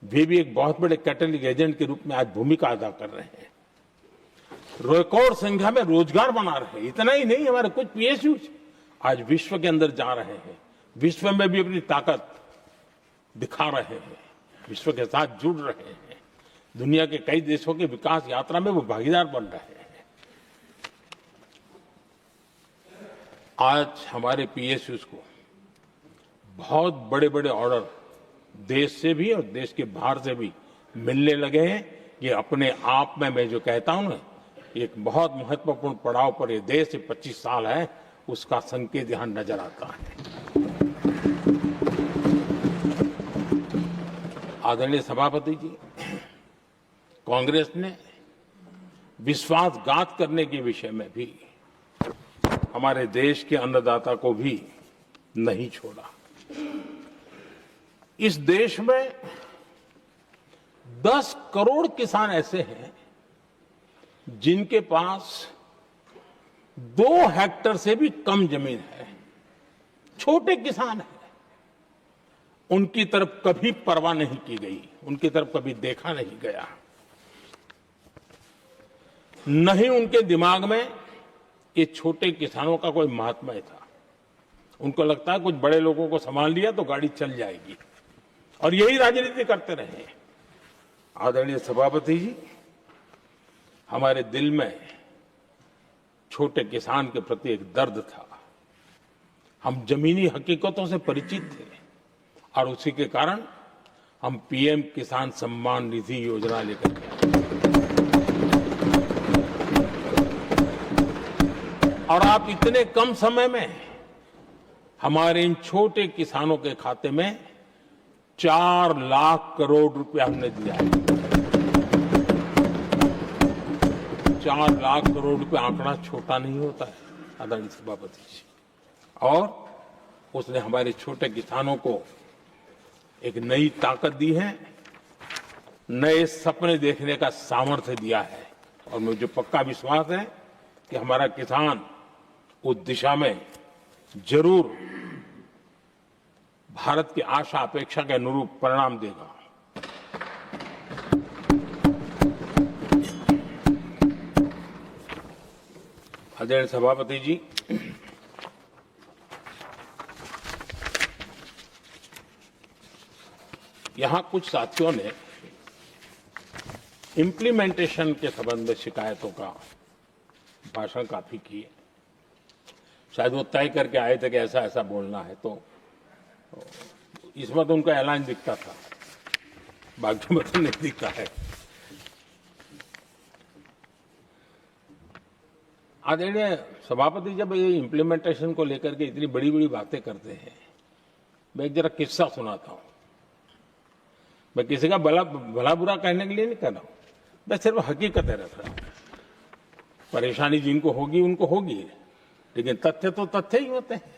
वे भी एक बहुत बड़े कैटलिक एजेंट के रूप में आज भूमिका अदा कर रहे हैं। रिकॉर्ड संख्या में रोजगार बना रहे हैं। इतना ही नहीं, हमारे कुछ पीएसयूज आज विश्व के अंदर जा रहे हैं, विश्व में भी अपनी ताकत दिखा रहे हैं, विश्व के साथ जुड़ रहे हैं, दुनिया के कई देशों की विकास यात्रा में वो भागीदार बन रहे हैं। आज हमारे पीएसयूज को बहुत बड़े बड़े ऑर्डर देश से भी और देश के बाहर से भी मिलने लगे हैं। ये अपने आप में, मैं जो कहता हूं ना, एक बहुत महत्वपूर्ण पड़ाव पर ये देश 25 साल है, उसका संकेत यहां नजर आता है। आदरणीय सभापति जी, कांग्रेस ने विश्वासघात करने के विषय में भी हमारे देश के अन्नदाता को भी नहीं छोड़ा। इस देश में 10 करोड़ किसान ऐसे हैं जिनके पास 2 हेक्टेयर से भी कम जमीन है, छोटे किसान हैं। उनकी तरफ कभी परवाह नहीं की गई, उनकी तरफ कभी देखा नहीं गया, नहीं उनके दिमाग में ये छोटे किसानों का कोई महात्मा था। उनको लगता है कुछ बड़े लोगों को संभाल लिया तो गाड़ी चल जाएगी, और यही राजनीति करते रहे। आदरणीय सभापति जी, हमारे दिल में छोटे किसान के प्रति एक दर्द था। हम जमीनी हकीकतों से परिचित थे और उसी के कारण हम पीएम किसान सम्मान निधि योजना लेकर के आए। और आप इतने कम समय में हमारे इन छोटे किसानों के खाते में 4 लाख करोड़ रुपया हमने दिया है। 4 लाख करोड़ रुपया आंकड़ा छोटा नहीं होता है आदरणीय सभापति जी। और उसने हमारे छोटे किसानों को एक नई ताकत दी है, नए सपने देखने का सामर्थ्य दिया है। और मुझे पक्का विश्वास है कि हमारा किसान उस दिशा में जरूर भारत की आशा अपेक्षा के अनुरूप परिणाम देगा। आदरणीय सभापति जी, यहां कुछ साथियों ने इम्प्लीमेंटेशन के संबंध में शिकायतों का भाषण काफी किए। शायद वो तय करके आए थे कि ऐसा ऐसा बोलना है, तो इसमें तो उनका ऐलान दिखता था, बाकी में तो नहीं दिखता है। आदरणीय सभापति, जब ये इम्प्लीमेंटेशन को लेकर के इतनी बड़ी बड़ी बातें करते हैं, मैं एक जरा किस्सा सुनाता हूं। मैं किसी का भला बुरा कहने के लिए नहीं कर रहा हूं, मैं सिर्फ हकीकतें रख रहा हूं। परेशानी जिनको होगी उनको होगी, लेकिन तथ्य तो तथ्य ही होते हैं।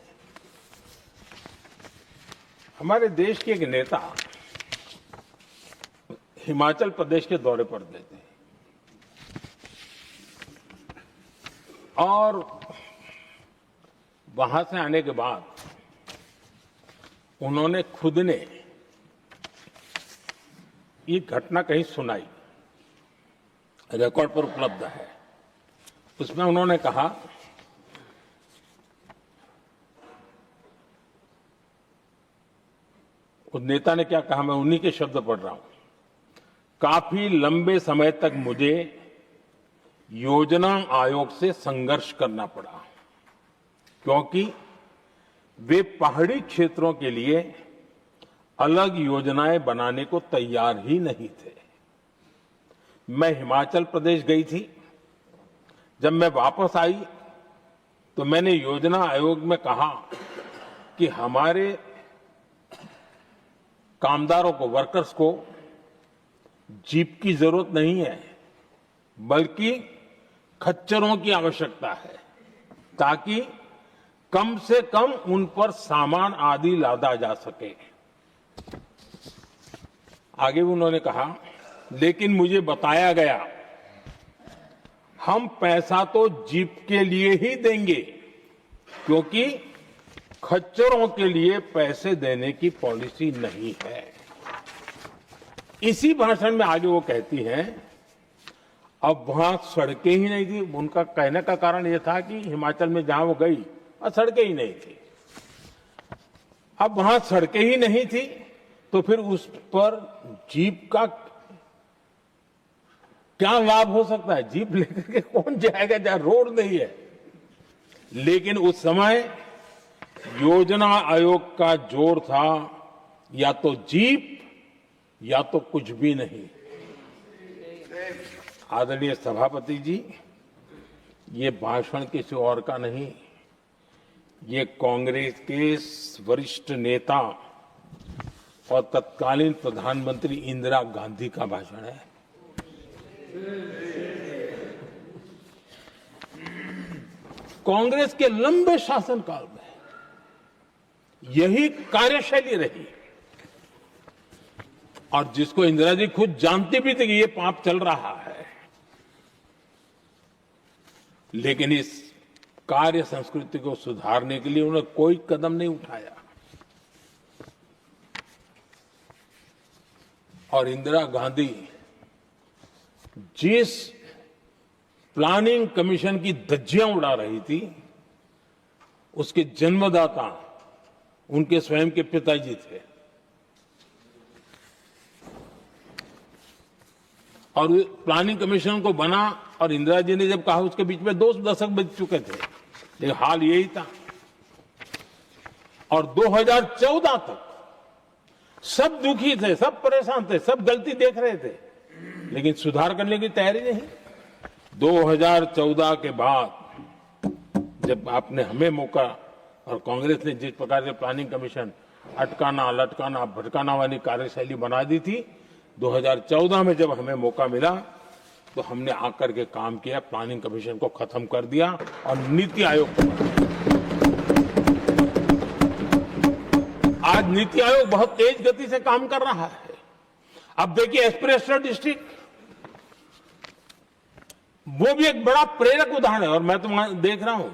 हमारे देश के एक नेता हिमाचल प्रदेश के दौरे पर गए थे और वहां से आने के बाद उन्होंने खुद ने ये घटना कहीं सुनाई, रिकॉर्ड पर उपलब्ध है। उसमें उन्होंने कहा, उस नेता ने क्या कहा, मैं उन्हीं के शब्द पढ़ रहा हूं। काफी लंबे समय तक मुझे योजना आयोग से संघर्ष करना पड़ा, क्योंकि वे पहाड़ी क्षेत्रों के लिए अलग योजनाएं बनाने को तैयार ही नहीं थे। मैं हिमाचल प्रदेश गई थी। जब मैं वापस आई तो मैंने योजना आयोग में कहा कि हमारे कामदारों को, वर्कर्स को जीप की जरूरत नहीं है, बल्कि खच्चरों की आवश्यकता है, ताकि कम से कम उन पर सामान आदि लादा जा सके। आगे उन्होंने कहा, लेकिन मुझे बताया गया हम पैसा तो जीप के लिए ही देंगे, क्योंकि खच्चरों के लिए पैसे देने की पॉलिसी नहीं है। इसी भाषण में आगे वो कहती हैं, अब वहां सड़कें ही नहीं थी। उनका कहने का कारण यह था कि हिमाचल में जहां वो गई और सड़कें ही नहीं थी। अब वहां सड़कें ही नहीं थी तो फिर उस पर जीप का क्या लाभ हो सकता है? जीप लेकर के कौन जाएगा जहां रोड नहीं है? लेकिन उस समय योजना आयोग का जोर था, या तो जीप या तो कुछ भी नहीं। आदरणीय सभापति जी, ये भाषण किसी और का नहीं, ये कांग्रेस के वरिष्ठ नेता और तत्कालीन प्रधानमंत्री इंदिरा गांधी का भाषण है। कांग्रेस के लंबे शासनकाल में यही कार्यशैली रही, और जिसको इंदिरा जी खुद जानती भी थी कि ये पाप चल रहा है, लेकिन इस कार्य संस्कृति को सुधारने के लिए उन्होंने कोई कदम नहीं उठाया। और इंदिरा गांधी जिस प्लानिंग कमीशन की धज्जियां उड़ा रही थी, उसके जन्मदाता उनके स्वयं के पिताजी थे। और प्लानिंग कमीशन को बना और इंदिरा जी ने जब कहा, उसके बीच में 2 दशक बज चुके थे, लेकिन हाल यही था। और 2014 तक सब दुखी थे, सब परेशान थे, सब गलती देख रहे थे, लेकिन सुधार करने की तैयारी नहीं। 2014 के बाद जब आपने हमें मौका, और कांग्रेस ने जिस प्रकार से प्लानिंग कमीशन अटकाना, लटकाना, भटकाना वाली कार्यशैली बना दी थी, 2014 में जब हमें मौका मिला तो हमने आकर के काम किया, प्लानिंग कमीशन को खत्म कर दिया और नीति आयोग को बनाया। आज नीति आयोग बहुत तेज गति से काम कर रहा है। अब देखिए एस्पिरेशनल डिस्ट्रिक्ट, वो भी एक बड़ा प्रेरक उदाहरण है। और मैं तो देख रहा हूं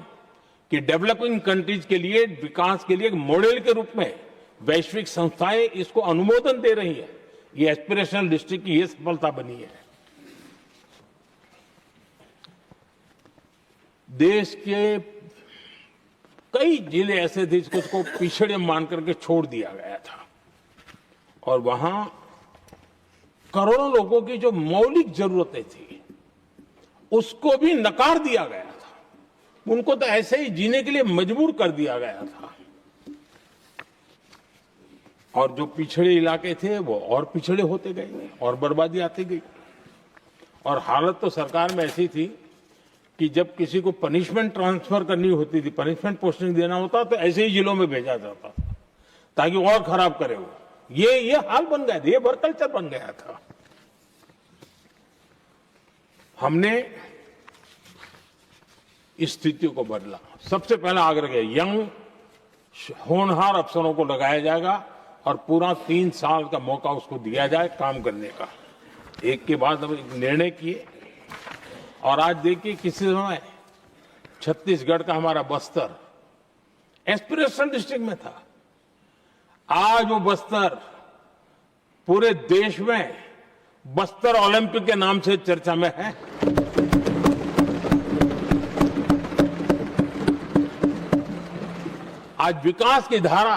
कि डेवलपिंग कंट्रीज के लिए, विकास के लिए एक मॉडल के रूप में वैश्विक संस्थाएं इसको अनुमोदन दे रही है। ये एस्पिरेशनल डिस्ट्रिक्ट की ये सफलता बनी है। देश के कई जिले ऐसे थे जिसको पिछड़े मान करके छोड़ दिया गया था, और वहां करोड़ों लोगों की जो मौलिक जरूरतें थी उसको भी नकार दिया गया था। उनको तो ऐसे ही जीने के लिए मजबूर कर दिया गया था। और जो पिछड़े इलाके थे वो और पिछड़े होते गए और बर्बादी आती गई। और हालत तो सरकार में ऐसी थी कि जब किसी को पनिशमेंट ट्रांसफर करनी होती थी, पनिशमेंट पोस्टिंग देना होता तो ऐसे ही जिलों में भेजा जाता था ताकि और खराब करे वो। ये हाल बन गया था, ये वर्क कल्चर बन गया था। हमने इस स्थिति को बदला। सबसे पहला आग्रह किया, यंग होनहार अफसरों को लगाया जाएगा और पूरा 3 साल का मौका उसको दिया जाए काम करने का। एक के बाद हम निर्णय किए और आज देखिए किसी समय छत्तीसगढ़ का हमारा बस्तर एस्पिरेशनल डिस्ट्रिक्ट में था। आज वो बस्तर पूरे देश में बस्तर ओलंपिक के नाम से चर्चा में है। आज विकास की धारा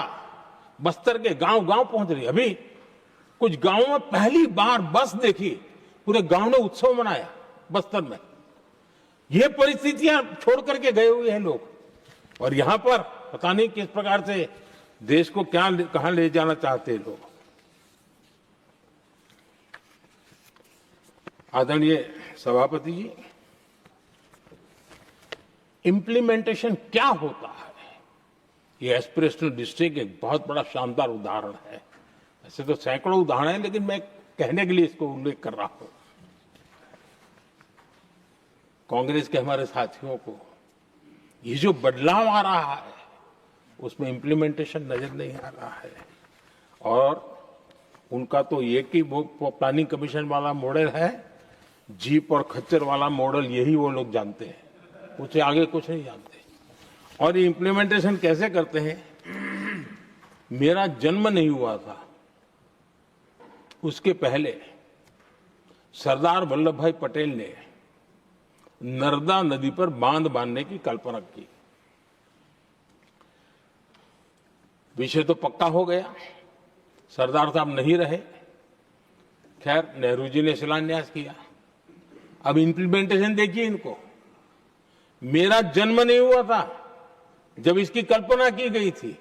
बस्तर के गांव-गांव पहुंच रही है। अभी कुछ गांवों में पहली बार बस देखी, पूरे गांव ने उत्सव मनाया बस्तर में। ये परिस्थितियां छोड़ करके गए हुए हैं लोग और यहां पर पता नहीं किस प्रकार से देश को कहां ले जाना चाहते हैं लोग। आदरणीय सभापति जी, इंप्लीमेंटेशन क्या होता है, ये एस्पिरेशनल डिस्ट्रिक्ट एक बहुत बड़ा शानदार उदाहरण है। ऐसे तो सैकड़ों उदाहरण हैं, लेकिन मैं कहने के लिए इसको उल्लेख कर रहा हूं। कांग्रेस के हमारे साथियों को ये जो बदलाव आ रहा है उसमें इंप्लीमेंटेशन नजर नहीं आ रहा है। और उनका तो एक ही वो प्लानिंग कमीशन वाला मॉडल है, जीप और खच्चर वाला मॉडल, यही वो लोग जानते हैं, उससे आगे कुछ नहीं जानते। और ये इंप्लीमेंटेशन कैसे करते हैं, मेरा जन्म नहीं हुआ था उसके पहले सरदार वल्लभ भाई पटेल ने नर्मदा नदी पर बांध बांधने की कल्पना की। विषय तो पक्का हो गया, सरदार साहब नहीं रहे, खैर नेहरू जी ने शिलान्यास किया। अब इंप्लीमेंटेशन देखिए इनको। मेरा जन्म नहीं हुआ था जब इसकी कल्पना की गई थी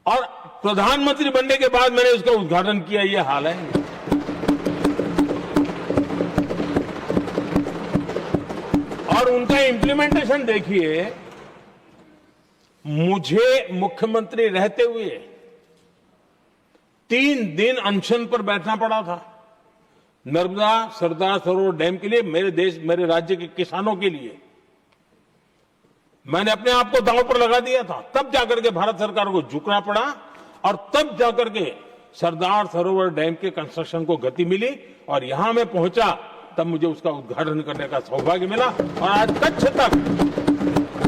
और प्रधानमंत्री बनने के बाद मैंने उसका उद्घाटन किया, ये हाल है। और उनका इंप्लीमेंटेशन देखिए, मुझे मुख्यमंत्री रहते हुए 3 दिन अनशन पर बैठना पड़ा था नर्मदा सरदार सरोवर डैम के लिए, मेरे राज्य के किसानों के लिए। मैंने अपने आप को दांव पर लगा दिया था, तब जाकर के भारत सरकार को झुकना पड़ा और तब जाकर के सरदार सरोवर डैम के कंस्ट्रक्शन को गति मिली और यहां मैं पहुंचा तब मुझे उसका उद्घाटन करने का सौभाग्य मिला। और आज कच्छ तक,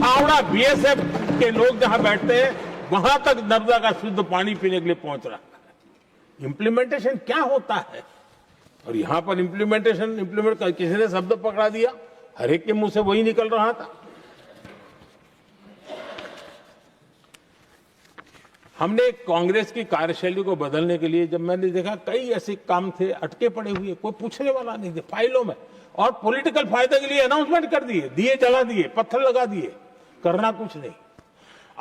हावड़ा बीएसएफ के लोग जहां बैठते हैं वहां तक नर्मदा का शुद्ध पानी पीने के लिए पहुंच रहा है। इंप्लीमेंटेशन क्या होता है, और यहां पर इंप्लीमेंट किसी ने शब्द पकड़ा दिया, हर एक के मुंह से वही निकल रहा था। हमने कांग्रेस की कार्यशैली को बदलने के लिए, जब मैंने देखा कई ऐसे काम थे अटके पड़े हुए, कोई पूछने वाला नहीं थे फाइलों में, और पॉलिटिकल फायदे के लिए अनाउंसमेंट कर दिए, दिए जला दिए, पत्थर लगा दिए, करना कुछ नहीं।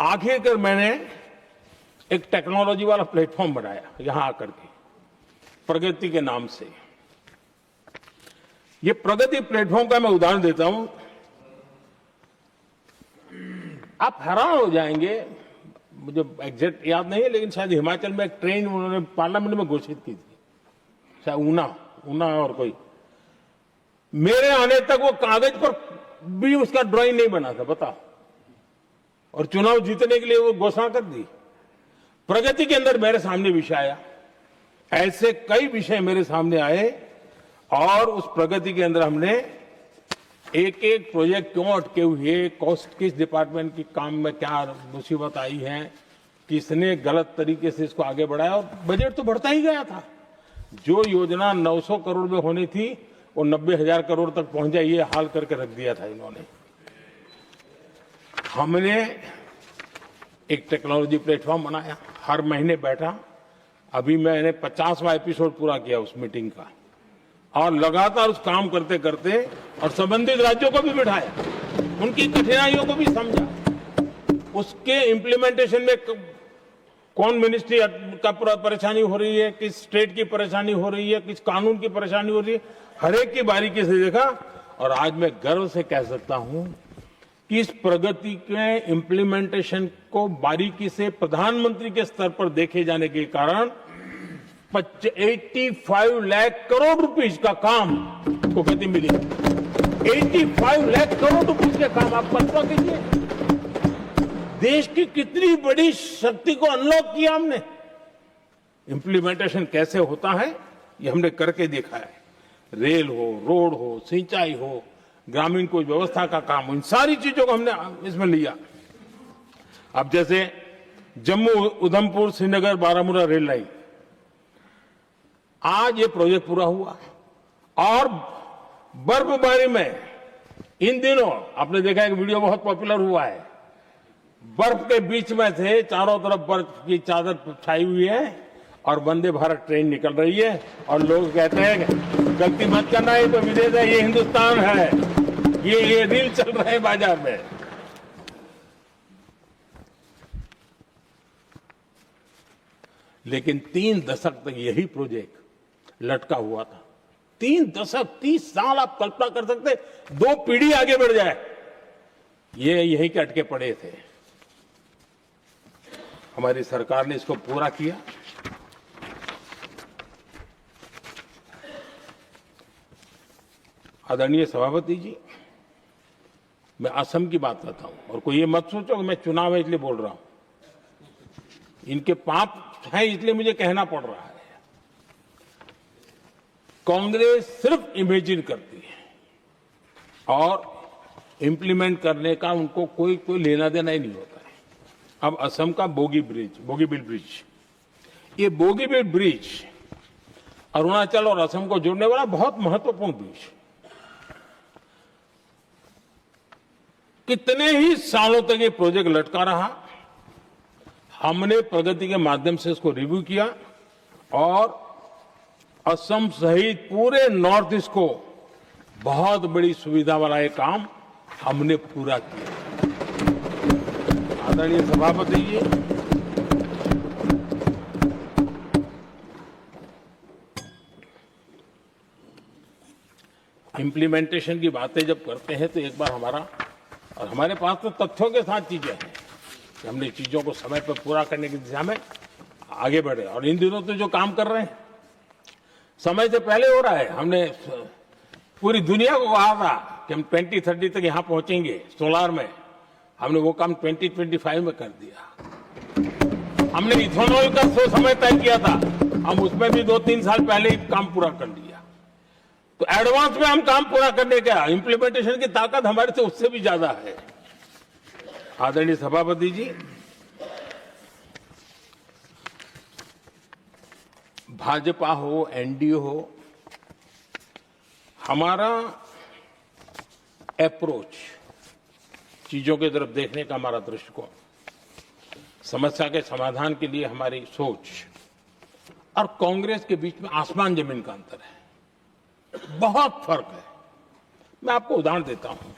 आखिरकार मैंने एक टेक्नोलॉजी वाला प्लेटफॉर्म बनाया यहां आकर के, प्रगति के नाम से। ये प्रगति प्लेटफॉर्म का मैं उदाहरण देता हूं, आप हैरान हो जाएंगे। मुझे एग्जैक्ट याद नहीं है, लेकिन शायद हिमाचल में एक ट्रेन उन्होंने पार्लियामेंट में घोषित की थी, शायद ऊना और कोई। मेरे आने तक वो कागज पर भी उसका ड्राइंग नहीं बना था, बताओ, और चुनाव जीतने के लिए वो घोषणा कर दी। प्रगति के अंदर मेरे सामने विषय आया, ऐसे कई विषय मेरे सामने आए और उस प्रगति के अंदर हमने एक एक प्रोजेक्ट क्यों अटके हुए, कॉस्ट किस डिपार्टमेंट की काम में क्या मुसीबत आई है, किसने गलत तरीके से इसको आगे बढ़ाया, और बजट तो बढ़ता ही गया था। जो योजना 900 करोड़ में होनी थी वो 90,000 करोड़ तक पहुंच जाए, ये हाल करके रख दिया था इन्होंने। हमने एक टेक्नोलॉजी प्लेटफॉर्म बनाया, हर महीने बैठा अभी मैंने 50वां एपिसोड पूरा किया उस मीटिंग का, और लगातार उस काम करते करते और संबंधित राज्यों को भी बिठाया, उनकी कठिनाइयों को भी समझा, उसके इम्प्लीमेंटेशन में कौन मिनिस्ट्री का परेशानी हो रही है, किस स्टेट की परेशानी हो रही है, किस कानून की परेशानी हो रही है, हर एक की बारीकी से देखा। और आज मैं गर्व से कह सकता हूं कि इस प्रगति के इम्प्लीमेंटेशन को बारीकी से प्रधानमंत्री के स्तर पर देखे जाने के कारण 85 लाख करोड़ रुपीस का काम को गति मिली। 85 लाख करोड़ रुपीस के काम आप कल्पना कीजिए, देश की कितनी बड़ी शक्ति को अनलॉक किया हमने। इंप्लीमेंटेशन कैसे होता है ये हमने करके देखा है। रेल हो, रोड हो, सिंचाई हो, ग्रामीण कोई व्यवस्था का काम हो, इन सारी चीजों को हमने इसमें लिया। अब जैसे जम्मू उधमपुर श्रीनगर बारामूला रेल लाइन, आज ये प्रोजेक्ट पूरा हुआ। और बर्फबारी में इन दिनों आपने देखा एक वीडियो बहुत पॉपुलर हुआ है, बर्फ के बीच में थे, चारों तरफ बर्फ की चादर छाई हुई है और वंदे भारत ट्रेन निकल रही है, और लोग कहते हैं गलती मत करना, ये तो विदेश है, ये हिंदुस्तान है, ये रील चल रहे हैं बाजार में। लेकिन 3 दशक तक यही प्रोजेक्ट लटका हुआ था। 3 दशक, 30 साल, आप कल्पना कर सकते, 2 पीढ़ी आगे बढ़ जाए, ये यही के अटके पड़े थे। हमारी सरकार ने इसको पूरा किया। आदरणीय सभापति जी, मैं असम की बात करता हूं, और कोई ये मत सोचो कि मैं चुनाव है इसलिए बोल रहा हूं। इनके पाप है इसलिए मुझे कहना पड़ रहा है। कांग्रेस सिर्फ इमेजिन करती है और इंप्लीमेंट करने का उनको कोई लेना देना ही नहीं होता है। अब असम का बोगीबिल ब्रिज, ये बोगीबिल ब्रिज अरुणाचल और असम को जोड़ने वाला बहुत महत्वपूर्ण ब्रिज, कितने ही सालों तक ये प्रोजेक्ट लटका रहा। हमने प्रगति के माध्यम से इसको रिव्यू किया और असम सहित पूरे नॉर्थ ईस्ट को बहुत बड़ी सुविधा वाला ये काम हमने पूरा किया। आदरणीय सभापति जी, इंप्लीमेंटेशन की बातें जब करते हैं तो एक बार हमारे पास तो तथ्यों के साथ चीजें हैं कि हमने चीजों को समय पर पूरा करने की दिशा में आगे बढ़े। और इन दिनों तो जो काम कर रहे हैं समय से पहले हो रहा है। हमने पूरी दुनिया को कहा था कि हम 2030 तक यहां पहुंचेंगे सोलार में, हमने वो काम 2025 में कर दिया। हमने इथेनॉल का समय तय किया था, हम उसमें भी 2-3 साल पहले ही काम पूरा कर लिया। तो एडवांस में हम काम पूरा करने का इंप्लीमेंटेशन की ताकत हमारे से उससे भी ज्यादा है। आदरणीय सभापति जी, भाजपा हो, एनडीए हो, हमारा अप्रोच, चीजों की तरफ देखने का हमारा दृष्टिकोण, समस्या के समाधान के लिए हमारी सोच और कांग्रेस के बीच में आसमान जमीन का अंतर है, बहुत फर्क है। मैं आपको उदाहरण देता हूं।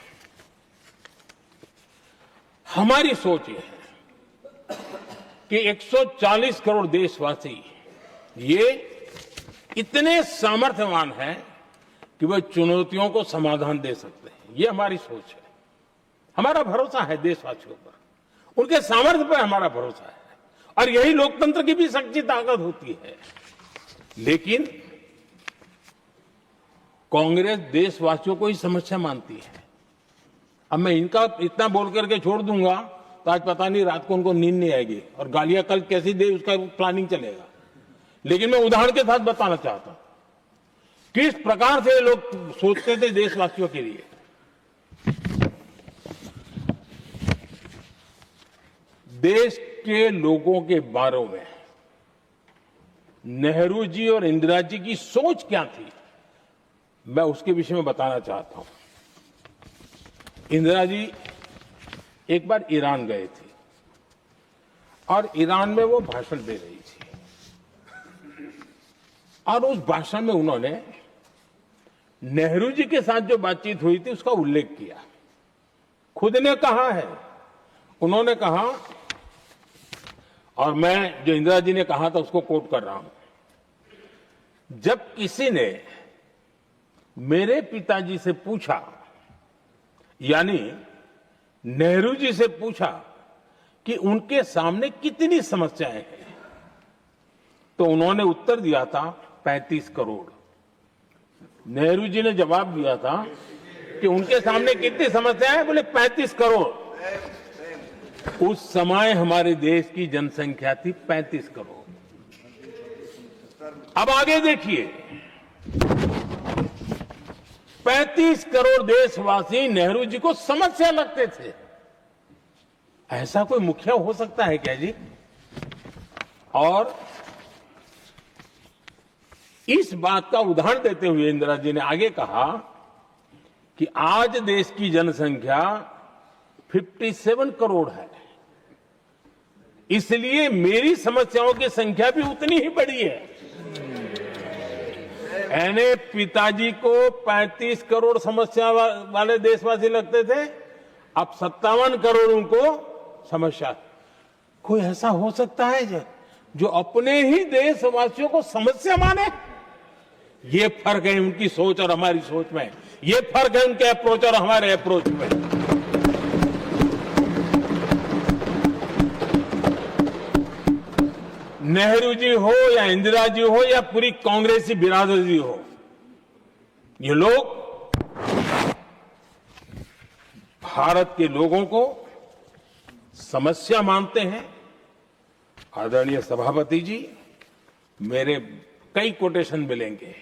हमारी सोच ये है कि 140 करोड़ देशवासी ये इतने सामर्थ्यवान हैं कि वह चुनौतियों को समाधान दे सकते हैं। ये हमारी सोच है, हमारा भरोसा है देशवासियों पर, उनके सामर्थ्य पर हमारा भरोसा है, और यही लोकतंत्र की भी सच्ची ताकत होती है। लेकिन कांग्रेस देशवासियों को ही समस्या मानती है। अब मैं इनका इतना बोल करके छोड़ दूंगा तो आज पता नहीं रात को उनको नींद नहीं आएगी और गालियां कल कैसी दे उसका प्लानिंग चलेगा। लेकिन मैं उदाहरण के साथ बताना चाहता हूं किस प्रकार से लोग सोचते थे देशवासियों के लिए। देश के लोगों के बारे में नेहरू जी और इंदिरा जी की सोच क्या थी, मैं उसके विषय में बताना चाहता हूं। इंदिरा जी एक बार ईरान गए थे और ईरान में वो भाषण दे रही थी। और उस भाषण में उन्होंने नेहरू जी के साथ जो बातचीत हुई थी उसका उल्लेख किया। खुद ने कहा है, उन्होंने कहा, और मैं जो इंदिरा जी ने कहा था उसको कोट कर रहा हूं, जब किसी ने मेरे पिताजी से पूछा, यानी नेहरू जी से पूछा कि उनके सामने कितनी समस्याएं हैं, तो उन्होंने उत्तर दिया था 35 करोड़। नेहरू जी ने जवाब दिया था कि उनके सामने कितनी समस्याएं हैं, बोले 35 करोड़। उस समय हमारे देश की जनसंख्या थी 35 करोड़। अब आगे देखिए, 35 करोड़ देशवासी नेहरू जी को समस्या लगते थे। ऐसा कोई मुखिया हो सकता है क्या जी? और इस बात का उदाहरण देते हुए इंदिरा जी ने आगे कहा कि आज देश की जनसंख्या 57 करोड़ है, इसलिए मेरी समस्याओं की संख्या भी उतनी ही बड़ी है। यानी पिताजी को 35 करोड़ समस्या वाले देशवासी लगते थे, अब 57 करोड़ उनको समस्या। कोई ऐसा हो सकता है जो अपने ही देशवासियों को समस्या माने? ये फर्क है उनकी सोच और हमारी सोच में, ये फर्क है उनके अप्रोच और हमारे अप्रोच में। नेहरू जी हो या इंदिरा जी हो या पूरी कांग्रेसी बिरादरी हो, ये लोग भारत के लोगों को समस्या मानते हैं। आदरणीय सभापति जी, मेरे कई कोटेशन मिलेंगे।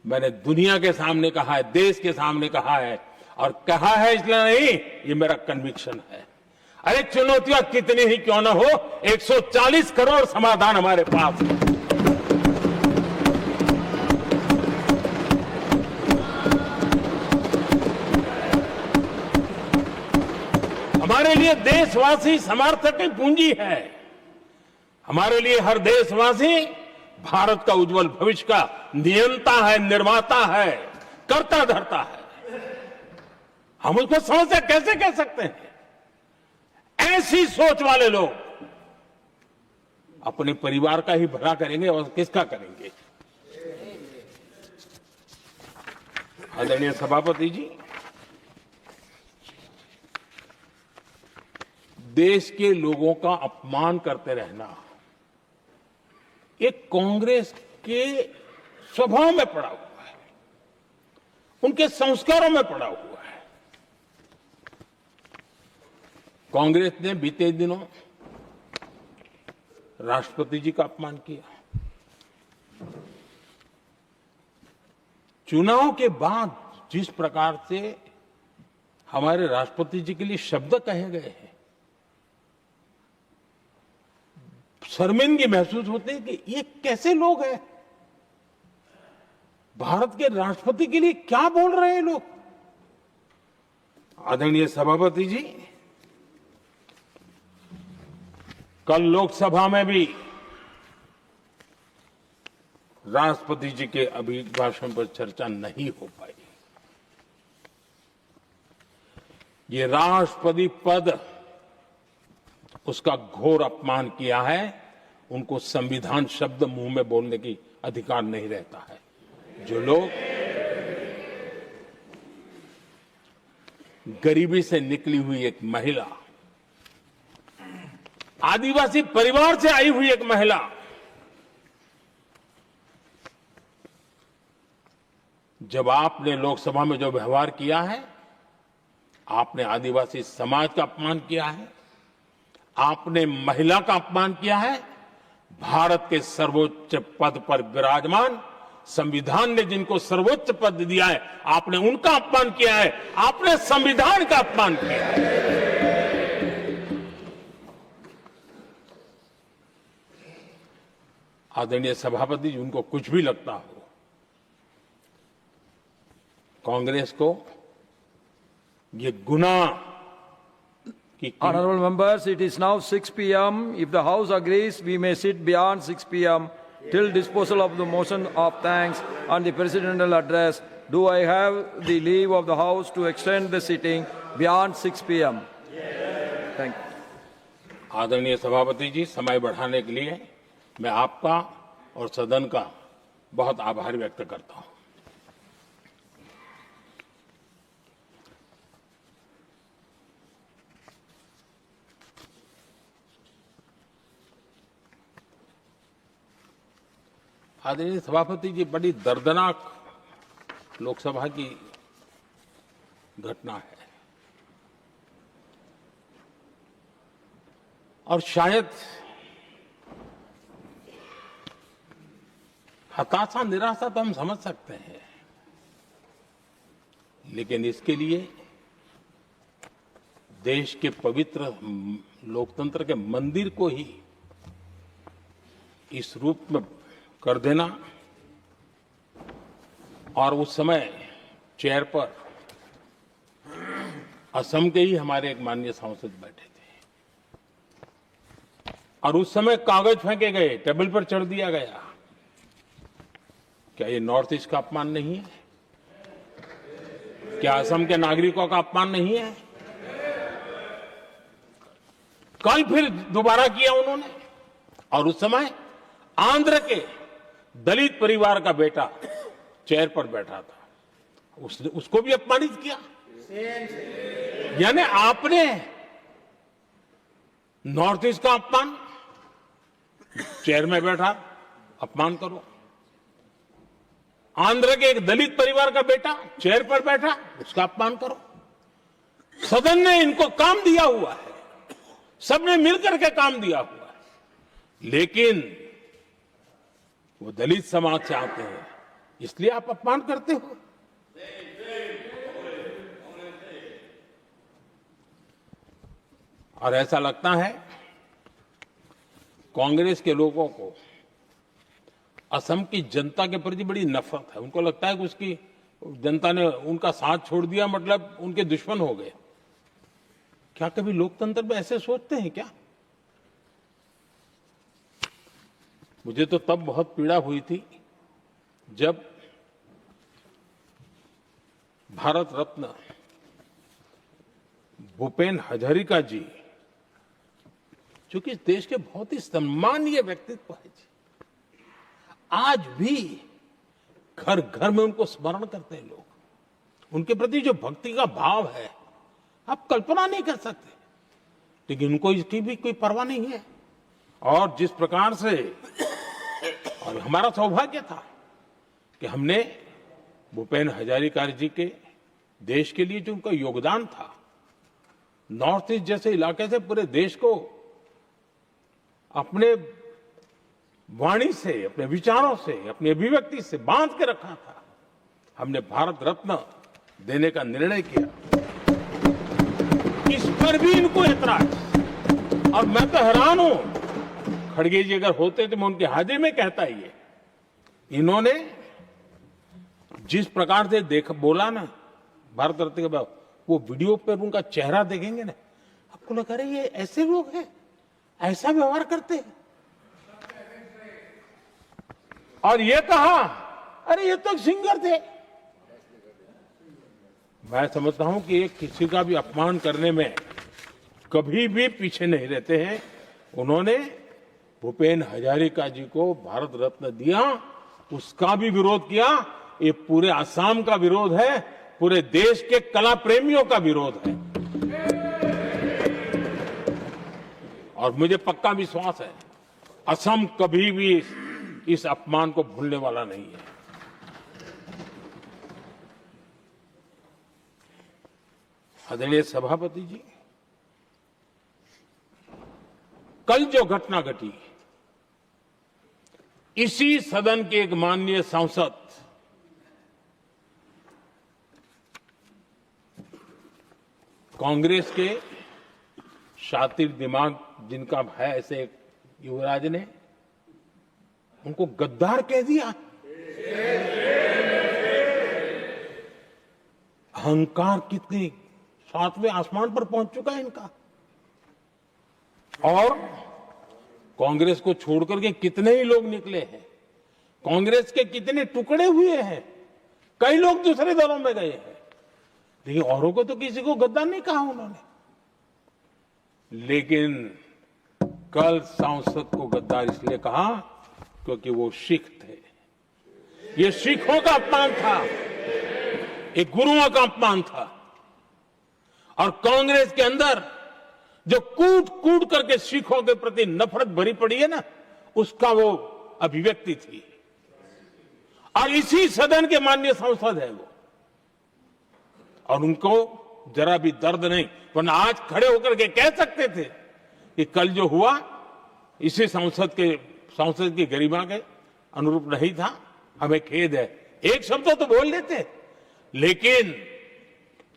मैंने दुनिया के सामने कहा है, देश के सामने कहा है, और कहा है इसलिए नहीं, ये मेरा कन्विक्शन है। अरे चुनौतियां कितनी ही क्यों ना हो, 140 करोड़ समाधान हमारे पास है। हमारे लिए देशवासी समर्थक की पूंजी है। हमारे लिए हर देशवासी भारत का उज्जवल भविष्य का नियंता है, निर्माता है, कर्ता धर्ता है। हम उसको समस्या कैसे कह सकते हैं? ऐसी सोच वाले लोग अपने परिवार का ही भला करेंगे और किसका करेंगे? आदरणीय सभापति जी, देश के लोगों का अपमान करते रहना एक कांग्रेस के स्वभाव में पड़ा हुआ है, उनके संस्कारों में पड़ा हुआ है। कांग्रेस ने बीते दिनों राष्ट्रपति जी का अपमान किया। चुनाव के बाद जिस प्रकार से हमारे राष्ट्रपति जी के लिए शब्द कहे गए हैं, शर्मिंदगी महसूस होती है कि ये कैसे लोग हैं? भारत के राष्ट्रपति के लिए क्या बोल रहे हैं लोग? आदरणीय सभापति जी, कल लोकसभा में भी राष्ट्रपति जी के अभिभाषण पर चर्चा नहीं हो पाई। ये राष्ट्रपति पद, उसका घोर अपमान किया है। उनको संविधान शब्द मुंह में बोलने की अधिकार नहीं रहता है। जो लोग गरीबी से निकली हुई एक महिला, आदिवासी परिवार से आई हुई एक महिला, जब आपने लोकसभा में जो व्यवहार किया है, आपने आदिवासी समाज का अपमान किया है, आपने महिला का अपमान किया है। भारत के सर्वोच्च पद पर विराजमान, संविधान ने जिनको सर्वोच्च पद दिया है, आपने उनका अपमान किया है, आपने संविधान का अपमान किया है। आदरणीय सभापति जी, उनको कुछ भी लगता हो, कांग्रेस को ये गुनाह Honorable members, it is now 6 p.m. If the House agrees, we may sit beyond 6 p.m. till disposal of the motion of thanks and the presidential address, do I have the leave of the House to extend the sitting beyond 6 p.m.? Thank you. आदरणीय सभापति जी, समय बढ़ाने के लिए मैं आपका और सदन का बहुत आभार व्यक्त करता हूं। आदरणीय सभापति जी, बड़ी दर्दनाक लोकसभा की घटना है और शायद हताशा निराशा तो हम समझ सकते हैं, लेकिन इसके लिए देश के पवित्र लोकतंत्र के मंदिर को ही इस रूप में कर देना, और उस समय चेयर पर असम के ही हमारे एक माननीय सांसद बैठे थे और उस समय कागज फेंके गए, टेबल पर चढ़ दिया गया। क्या ये नॉर्थ ईस्ट का अपमान नहीं है? क्या असम के नागरिकों का अपमान नहीं है? कल फिर दोबारा किया उन्होंने, और उस समय आंध्र के दलित परिवार का बेटा चेयर पर बैठा था, उसको भी अपमानित किया। यानी आपने नॉर्थ ईस्ट का अपमान, चेयर में बैठा अपमान करो। आंध्र के एक दलित परिवार का बेटा चेयर पर बैठा, उसका अपमान करो। सदन ने इनको काम दिया हुआ है, सबने मिलकर के काम दिया हुआ है, लेकिन वो दलित समाज से आते हैं, इसलिए आप अपमान करते हो। और ऐसा लगता है कांग्रेस के लोगों को असम की जनता के प्रति बड़ी नफरत है। उनको लगता है कि उसकी जनता ने उनका साथ छोड़ दिया, मतलब उनके दुश्मन हो गए। क्या कभी लोकतंत्र में ऐसे सोचते हैं क्या? मुझे तो तब बहुत पीड़ा हुई थी जब भारत रत्न भूपेन हजारिका जी, जो कि इस देश के बहुत ही सम्मानीय व्यक्तित्व है जी, आज भी घर घर में उनको स्मरण करते हैं लोग। उनके प्रति जो भक्ति का भाव है आप कल्पना नहीं कर सकते, लेकिन उनको इसकी भी कोई परवाह नहीं है। और जिस प्रकार से, और हमारा सौभाग्य था कि हमने भूपेन हजारिका जी के देश के लिए जो उनका योगदान था, नॉर्थ ईस्ट जैसे इलाके से पूरे देश को अपने वाणी से, अपने विचारों से, अपनी अभिव्यक्ति से बांध के रखा था। हमने भारत रत्न देने का निर्णय किया, इस पर भी इनको ऐतराज। और मैं तो हैरान हूं, खड़गे जी अगर होते तो मैं उनकी हाजिरी में कहता ही है, इन्होंने जिस प्रकार से बोला ना भारत रत्न के बाद, वो वीडियो पर उनका चेहरा देखेंगे ना, आपको लगा रहे ये ऐसे लोग हैं, ऐसा व्यवहार करते हैं। और ये कहा, अरे ये तो सिंगर थे। मैं समझता हूं कि किसी का भी अपमान करने में कभी भी पीछे नहीं रहते हैं। उन्होंने भूपेन हजारिका जी को भारत रत्न दिया, उसका भी विरोध किया। ये पूरे असम का विरोध है, पूरे देश के कला प्रेमियों का विरोध है। और मुझे पक्का विश्वास है असम कभी भी इस अपमान को भूलने वाला नहीं है। आदरणीय सभापति जी, कल जो घटना घटी, इसी सदन के एक माननीय सांसद कांग्रेस के शातिर दिमाग जिनका है, ऐसे एक युवराज ने उनको गद्दार कह दिया। अहंकार कितनी 7वें आसमान पर पहुंच चुका है इनका। और कांग्रेस को छोड़कर के कितने ही लोग निकले हैं कांग्रेस के कितने टुकड़े हुए हैं, कई लोग दूसरे दलों में गए हैं, लेकिन औरों को तो किसी को गद्दार नहीं कहा उन्होंने। लेकिन कल सांसद को गद्दार इसलिए कहा क्योंकि वो सिख थे। ये सिखों का अपमान था, ये गुरुओं का अपमान था। और कांग्रेस के अंदर जो कूट कूट करके सिखों के प्रति नफरत भरी पड़ी है ना, उसका वो अभिव्यक्ति थी। और इसी सदन के माननीय सांसद है वो, और उनको जरा भी दर्द नहीं, वरना आज खड़े होकर के कह सकते थे कि कल जो हुआ इसी सांसद की गरिमा के अनुरूप नहीं था, हमें खेद है, एक शब्द तो बोल लेते। लेकिन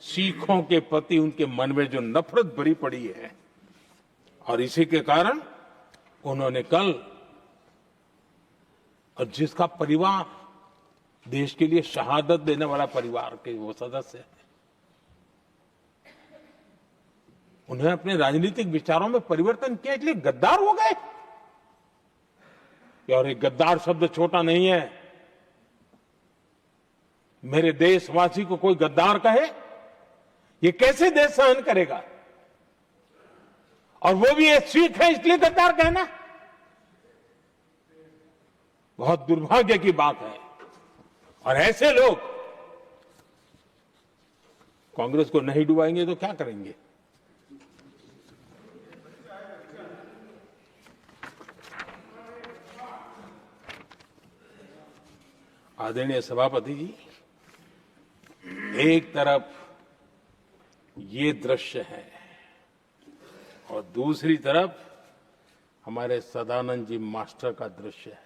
सिखों के प्रति उनके मन में जो नफरत भरी पड़ी है, और इसी के कारण उन्होंने कल, और जिसका परिवार देश के लिए शहादत देने वाला परिवार के वो सदस्य है, उन्होंने अपने राजनीतिक विचारों में परिवर्तन किया, इसलिए गद्दार हो गए। और एक गद्दार शब्द छोटा नहीं है। मेरे देशवासी को कोई गद्दार कहे, ये कैसे देश सहन करेगा? और वो भी एक सिख है इसलिए गद्दार कहना बहुत दुर्भाग्य की बात है। और ऐसे लोग कांग्रेस को नहीं डुबाएंगे तो क्या करेंगे? आदरणीय सभापति जी, एक तरफ ये दृश्य है और दूसरी तरफ हमारे सदानंद जी मास्टर का दृश्य है।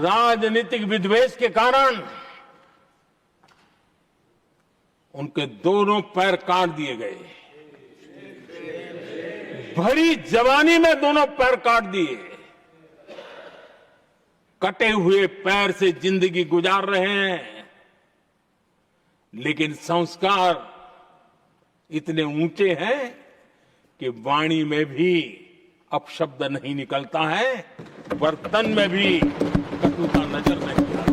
राजनीतिक विद्वेष के कारण उनके दोनों पैर काट दिए गए। भरी जवानी में दोनों पैर काट दिए। कटे हुए पैर से जिंदगी गुजार रहे हैं, लेकिन संस्कार इतने ऊंचे हैं कि वाणी में भी अपशब्द नहीं निकलता है, बर्तन में भी कटुता नजर नहीं आती।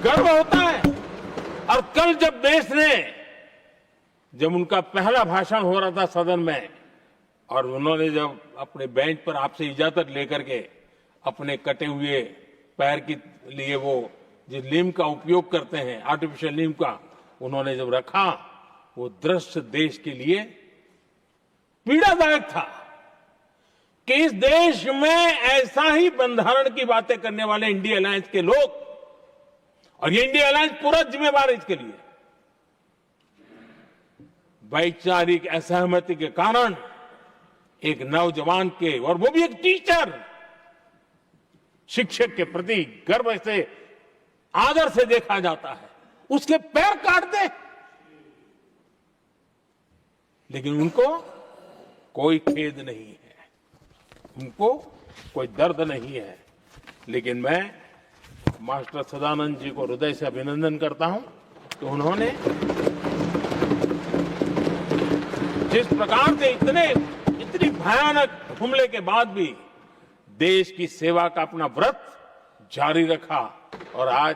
गर्व होता है। और कल जब उनका पहला भाषण हो रहा था सदन में, और उन्होंने जब अपने बेंच पर आपसे इजाजत लेकर के अपने कटे हुए पैर के लिए वो जिस नीम का उपयोग करते हैं, आर्टिफिशियल नीम का, उन्होंने जब रखा, वो दृश्य देश के लिए पीड़ादायक था कि इस देश में ऐसा ही बंधारण की बातें करने वाले इंडिया अलायंस के लोग, और ये इंडिया अलायंस पूरा जिम्मेवार है इसके लिए, वैचारिक असहमति के कारण एक नौजवान के, और वो भी एक टीचर, शिक्षक के प्रति गर्व से, आदर से देखा जाता है, उसके पैर काट दे। लेकिन उनको कोई खेद नहीं है, उनको कोई दर्द नहीं है। लेकिन मैं मास्टर सदानंद जी को हृदय से अभिनंदन करता हूं कि उन्होंने जिस प्रकार से इतनी भयानक हमले के बाद भी देश की सेवा का अपना व्रत जारी रखा, और आज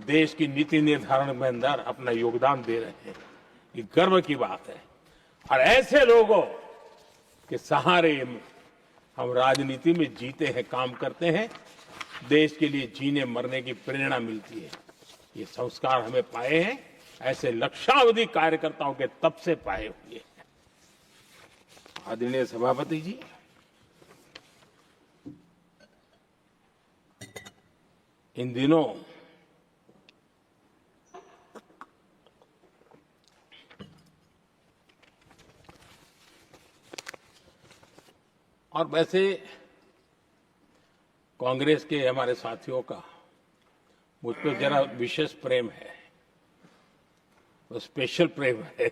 देश की नीति निर्धारण में अंदर अपना योगदान दे रहे हैं। ये गर्व की बात है। और ऐसे लोगों के सहारे हम राजनीति में जीते हैं, काम करते हैं, देश के लिए जीने मरने की प्रेरणा मिलती है। ये संस्कार हमें पाए हैं, ऐसे लक्षावधि कार्यकर्ताओं के तब से पाए हुए हैं। आदरणीय सभापति जी, इन दिनों और वैसे कांग्रेस के हमारे साथियों का मुझ पर जरा विशेष प्रेम है, तो स्पेशल प्रेम है।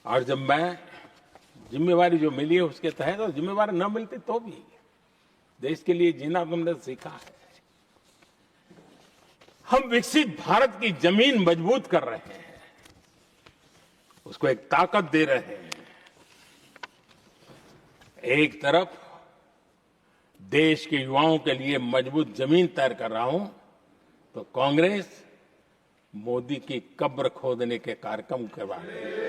और जब मैं जिम्मेवारी जो मिली है उसके तहत, और जिम्मेवारी न मिलती तो भी देश के लिए जीना तुमने सीखा है। हम विकसित भारत की जमीन मजबूत कर रहे हैं, उसको एक ताकत दे रहे हैं। एक तरफ देश के युवाओं के लिए मजबूत जमीन तैयार कर रहा हूं, तो कांग्रेस मोदी की कब्र खोदने के कार्यक्रम करवा रही है।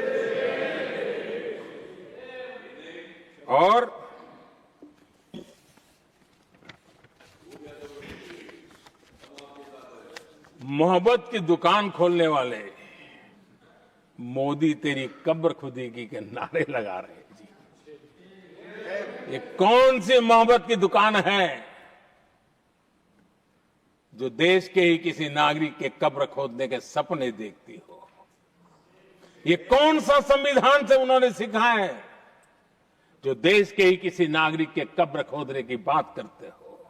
और मोहब्बत की दुकान खोलने वाले मोदी तेरी कब्र खुदेगी के नारे लगा रहे हैं जी। ये कौन सी मोहब्बत की दुकान है जो देश के ही किसी नागरिक के कब्र खोदने के सपने देखती हो? ये कौन सा संविधान से उन्होंने सीखा है जो देश के ही किसी नागरिक के कब्र खोदने की बात करते हो?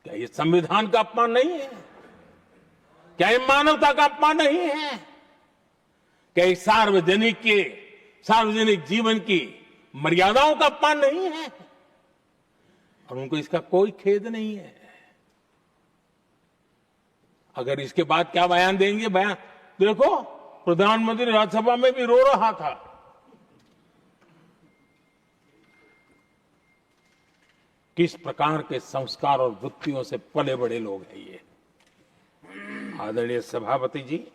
क्या ये संविधान का अपमान नहीं है? क्या ये मानवता का अपमान नहीं है? क्या ये सार्वजनिक जीवन की मर्यादाओं का अपमान नहीं है? और उनको इसका कोई खेद नहीं है। अगर इसके बाद क्या बयान देंगे? बयान देखो, प्रधानमंत्री राज्यसभा में भी रो रहा था। किस प्रकार के संस्कार और वृत्तियों से पले बड़े लोग हैं ये। आदरणीय सभापति जी,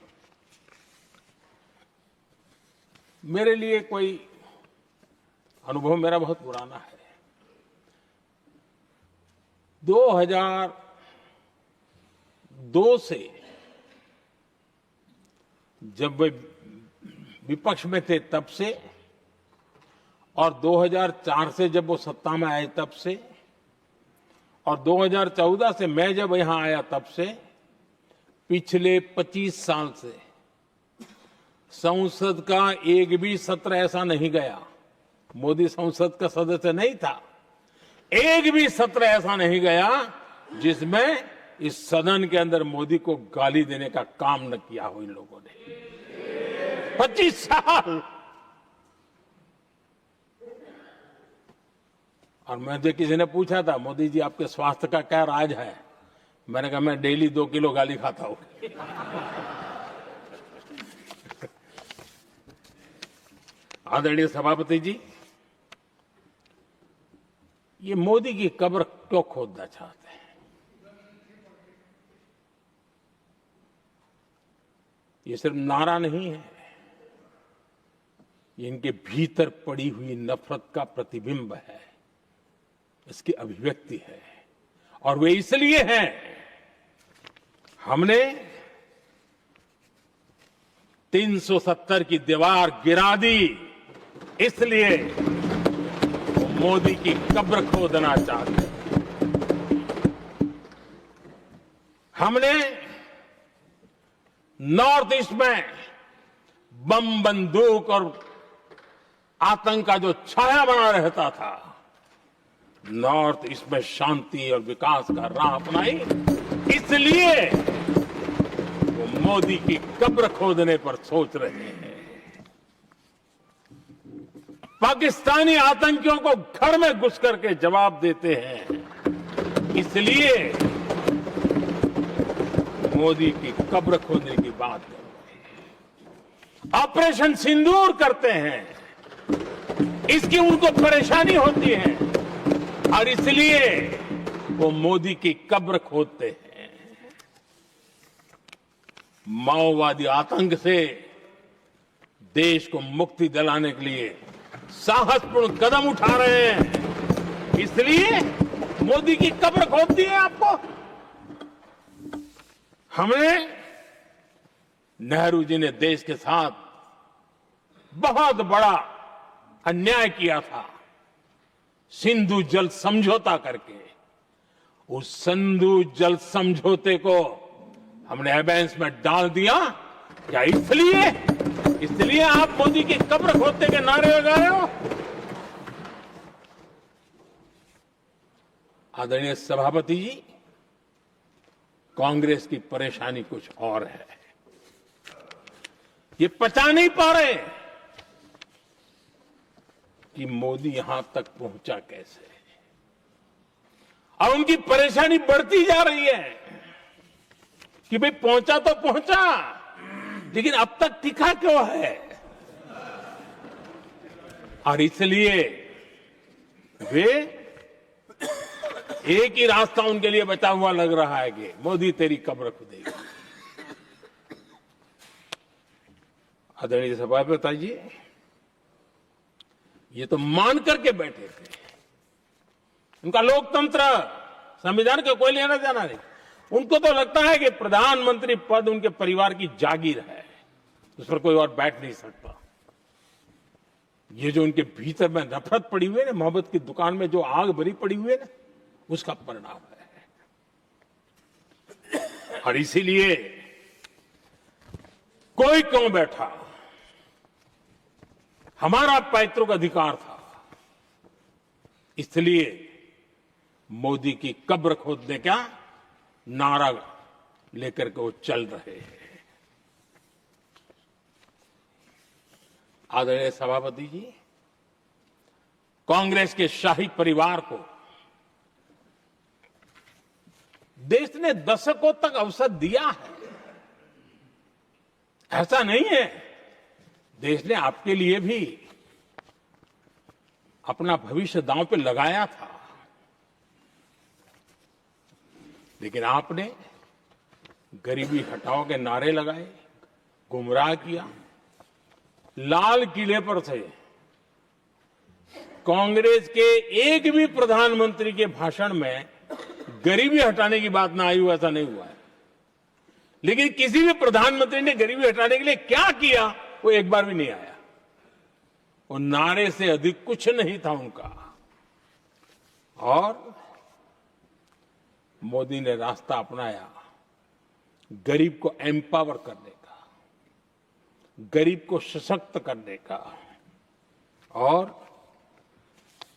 मेरे लिए कोई अनुभव मेरा बहुत पुराना है। 2002 से जब वे विपक्ष में थे तब से, और 2004 से जब वो सत्ता में आए तब से, और 2014 से मैं जब यहां आया तब से, पिछले 25 साल से संसद का एक भी सत्र ऐसा नहीं गया, मोदी संसद का सदस्य नहीं था, एक भी सत्र ऐसा नहीं गया जिसमें इस सदन के अंदर मोदी को गाली देने का काम न किया हो इन लोगों ने। 25 साल। और मुझे किसी ने पूछा था, मोदी जी आपके स्वास्थ्य का क्या राज है? मैंने कहा, मैं डेली 2 किलो गाली खाता हूं। आदरणीय सभापति जी, ये मोदी की कब्र क्यों खोदना चाहते हैं? ये सिर्फ नारा नहीं है, ये इनके भीतर पड़ी हुई नफरत का प्रतिबिंब है, इसकी अभिव्यक्ति है। और वे इसलिए हैं, हमने 370 की दीवार गिरा दी, इसलिए वो मोदी की कब्र खोदना चाहते हैं। हमने नॉर्थ ईस्ट में बम बंदूक और आतंक का जो छाया बना रहता था, नॉर्थ ईस्ट में शांति और विकास का राह अपनाई, इसलिए वो मोदी की कब्र खोदने पर सोच रहे हैं। पाकिस्तानी आतंकियों को घर में घुस करके जवाब देते हैं, इसलिए मोदी की कब्र खोदने की बात कर रहे हैं। ऑपरेशन सिंदूर करते हैं, इसकी उनको परेशानी होती है और इसलिए वो मोदी की कब्र खोदते हैं। माओवादी आतंक से देश को मुक्ति दिलाने के लिए साहसपूर्ण कदम उठा रहे हैं, इसलिए मोदी की कब्र खोदती है आपको। हमने, नेहरू जी ने देश के साथ बहुत बड़ा अन्याय किया था, सिंधु जल समझौता करके। उस सिंधु जल समझौते को हमने एबेंस में डाल दिया। क्या इसलिए आप मोदी की कब्र खोदने के नारे लगा रहे हो? आदरणीय सभापति जी, कांग्रेस की परेशानी कुछ और है। ये पचा नहीं पा रहे कि मोदी यहां तक पहुंचा कैसे, और उनकी परेशानी बढ़ती जा रही है। कि भाई पहुंचा तो पहुंचा, लेकिन अब तक टिका क्यों है। और इसलिए वे एक ही रास्ता उनके लिए बचा हुआ लग रहा है कि मोदी तेरी कब्र खुदेगी। आदरणीय सभापति जी, ये तो मान करके बैठे थे। उनका लोकतंत्र, संविधान का कोई लेना देना नहीं। उनको तो लगता है कि प्रधानमंत्री पद उनके परिवार की जागीर है, उस पर कोई और बैठ नहीं सकता। ये जो उनके भीतर में नफरत पड़ी हुई है ना, मोहब्बत की दुकान में जो आग भरी पड़ी हुई है ना, उसका परिणाम है। और इसीलिए कोई क्यों बैठा, हमारा पैतृक अधिकार था, इसलिए मोदी की कब्र खोदने का नारा लेकर के वो चल रहे हैं। आदरणीय सभापति जी, कांग्रेस के शाही परिवार को देश ने दशकों तक अवसर दिया है, ऐसा नहीं है। देश ने आपके लिए भी अपना भविष्य दांव पे लगाया था, लेकिन आपने गरीबी हटाओ के नारे लगाए, गुमराह किया। लाल किले पर से कांग्रेस के एक भी प्रधानमंत्री के भाषण में गरीबी हटाने की बात ना आई हो, ऐसा नहीं हुआ है। लेकिन किसी भी प्रधानमंत्री ने गरीबी हटाने के लिए क्या किया, वो एक बार भी नहीं आया। वो नारे से अधिक कुछ नहीं था उनका। और मोदी ने रास्ता अपनाया गरीब को एम्पावर करने का, गरीब को सशक्त करने का। और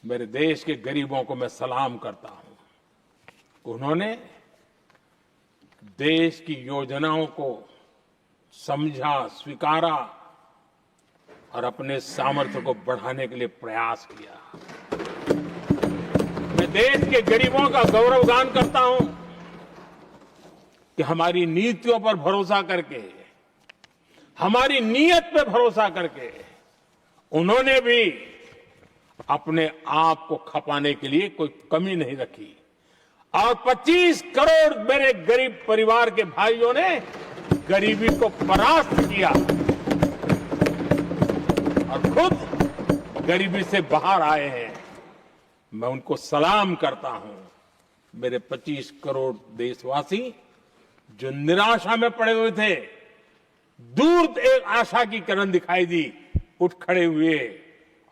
मेरे देश के गरीबों को मैं सलाम करता हूं। उन्होंने देश की योजनाओं को समझा, स्वीकारा और अपने सामर्थ्य को बढ़ाने के लिए प्रयास किया। मैं देश के गरीबों का गौरवगान करता हूं कि हमारी नीतियों पर भरोसा करके, हमारी नीयत पर भरोसा करके उन्होंने भी अपने आप को खपाने के लिए कोई कमी नहीं रखी। और 25 करोड़ मेरे गरीब परिवार के भाइयों ने गरीबी को परास्त किया और खुद गरीबी से बाहर आए हैं। मैं उनको सलाम करता हूं। मेरे 25 करोड़ देशवासी जो निराशा में पड़े हुए थे, दूर एक आशा की किरण दिखाई दी, उठ खड़े हुए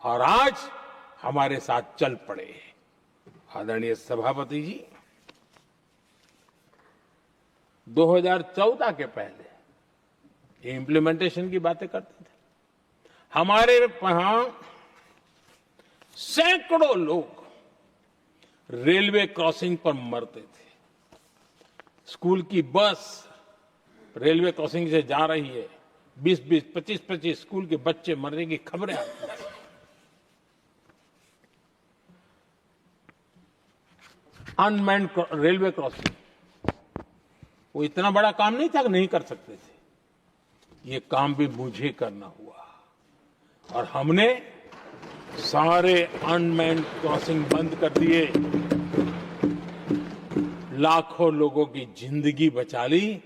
और आज हमारे साथ चल पड़े। आदरणीय सभापति जी, 2014 के पहले ये इम्प्लीमेंटेशन की बातें करते थे। हमारे यहां सैकड़ों लोग रेलवे क्रॉसिंग पर मरते थे। स्कूल की बस रेलवे क्रॉसिंग से जा रही है, 20-20, 25-25 स्कूल के बच्चे मरने की खबरें आती थी। अनमैन्ड रेलवे क्रॉसिंग, वो इतना बड़ा काम नहीं था कि नहीं कर सकते थे। ये काम भी मुझे करना हुआ और हमने सारे अनमैन्ड क्रॉसिंग बंद कर दिए, लाखों लोगों की जिंदगी बचा ली।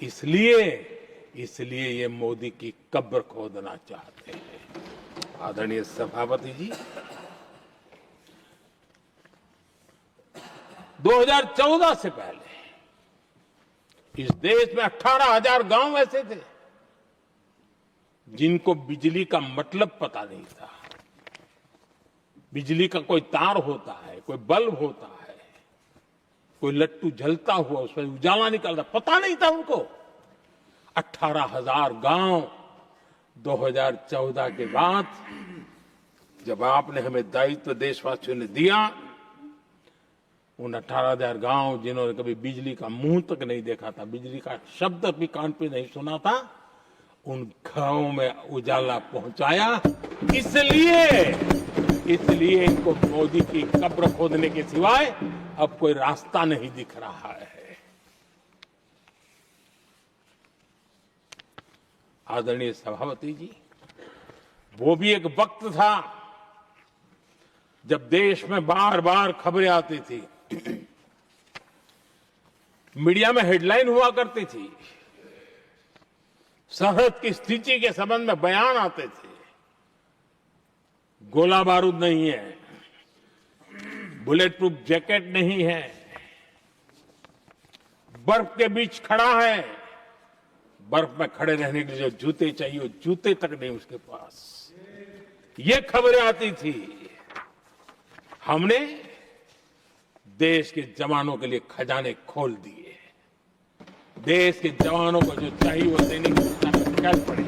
इसलिए ये मोदी की कब्र खोदना चाहते हैं। आदरणीय सभापति जी, 2014 से पहले इस देश में 18,000 गांव ऐसे थे जिनको बिजली का मतलब पता नहीं था। बिजली का कोई तार होता है, कोई बल्ब होता है, कोई लट्टू जलता हुआ उसमें उजाला निकलता, पता नहीं था उनको। 18,000 गांव 2014 के बाद जब आपने हमें दायित्व देशवासियों ने दिया, उन 18,000 गांव जिन्होंने कभी बिजली का मुंह तक नहीं देखा था, बिजली का शब्द भी कान पे नहीं सुना था, उन गांवों में उजाला पहुंचाया। इसलिए इनको मोदी की कब्र खोदने के सिवाय अब कोई रास्ता नहीं दिख रहा है। आदरणीय सभापति जी, वो भी एक वक्त था जब देश में बार बार खबरें आती थी, मीडिया में हेडलाइन हुआ करती थी, सरहद की स्थिति के संबंध में बयान आते थे, गोला बारूद नहीं है, बुलेट प्रूफ जैकेट नहीं है, बर्फ के बीच खड़ा है, बर्फ में खड़े रहने के लिए जो जूते चाहिए वो जूते तक नहीं उसके पास, ये खबरें आती थी। हमने देश के जवानों के लिए खजाने खोल दिए, देश के जवानों को जो चाहिए वो देने की कर पड़ी,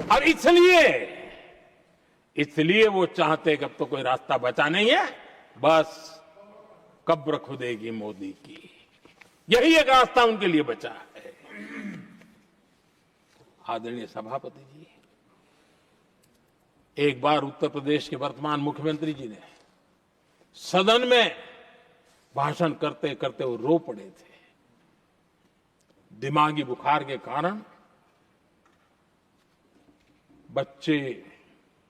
और इसलिए वो चाहते कि अब तो कोई रास्ता बचा नहीं है, बस कब्र खुदेगी मोदी की, यही एक रास्ता उनके लिए बचा है। आदरणीय सभापति जी, एक बार उत्तर प्रदेश के वर्तमान मुख्यमंत्री जी ने सदन में भाषण करते करते वो रो पड़े थे। दिमागी बुखार के कारण बच्चे,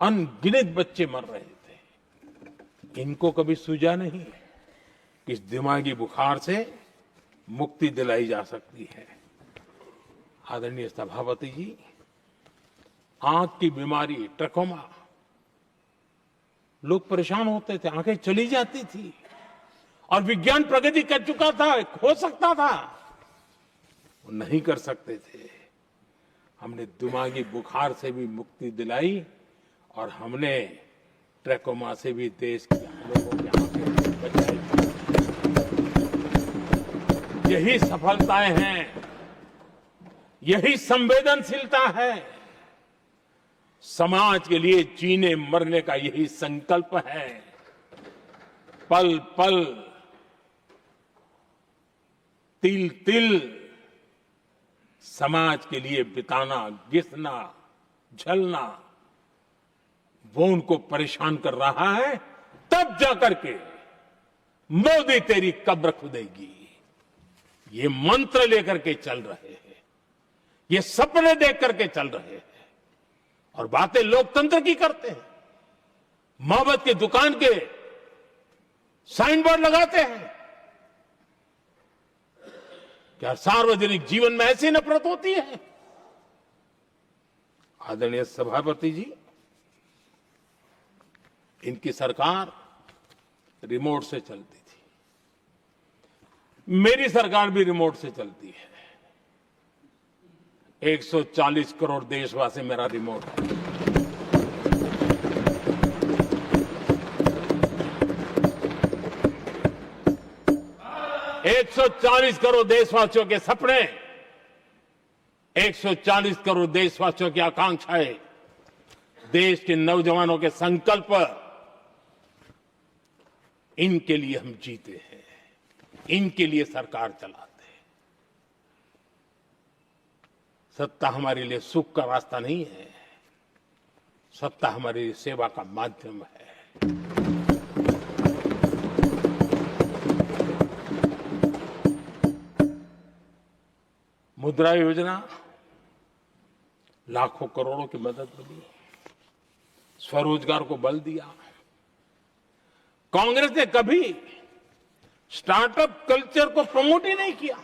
अनगिनत बच्चे मर रहे थे। इनको कभी सूझा नहीं कि इस दिमागी बुखार से मुक्ति दिलाई जा सकती है। आदरणीय सभापति जी, आंख की बीमारी ट्रकोमा, लोग परेशान होते थे, आंखें चली जाती थी, और विज्ञान प्रगति कर चुका था, हो सकता था, वो नहीं कर सकते थे। हमने दिमागी बुखार से भी मुक्ति दिलाई और हमने ट्रकोमा से भी देश के लोगों की आंखें बचाई। यही सफलताएं हैं, यही संवेदनशीलता है, समाज के लिए जीने मरने का यही संकल्प है। पल पल, तिल तिल समाज के लिए बिताना, घिसना, झलना, वो उनको परेशान कर रहा है। तब जाकर के मोदी तेरी कब्र खुदेगी, ये मंत्र लेकर के चल रहे हैं, ये सपने देख करके चल रहे हैं, और बातें लोकतंत्र की करते हैं। मोहब्बत की दुकान के साइन बोर्ड लगाते हैं। क्या सार्वजनिक जीवन में ऐसी नफरत होती है? आदरणीय सभापति जी, इनकी सरकार रिमोट से चलती थी, मेरी सरकार भी रिमोट से चलती है। 140 करोड़ देशवासी मेरा रिमोट है। एक 140 करोड़ देशवासियों के सपने, 140 करोड़ देशवासियों की आकांक्षाएं, देश के नौजवानों के संकल्प, इनके लिए हम जीते हैं, इनके लिए सरकार चलाते हैं। सत्ता हमारे लिए सुख का रास्ता नहीं है, सत्ता हमारे लिए सेवा का माध्यम है। मुद्रा योजना, लाखों करोड़ों की मदद मिली, स्वरोजगार को बल दिया। कांग्रेस ने कभी स्टार्टअप कल्चर को प्रमोट ही नहीं किया।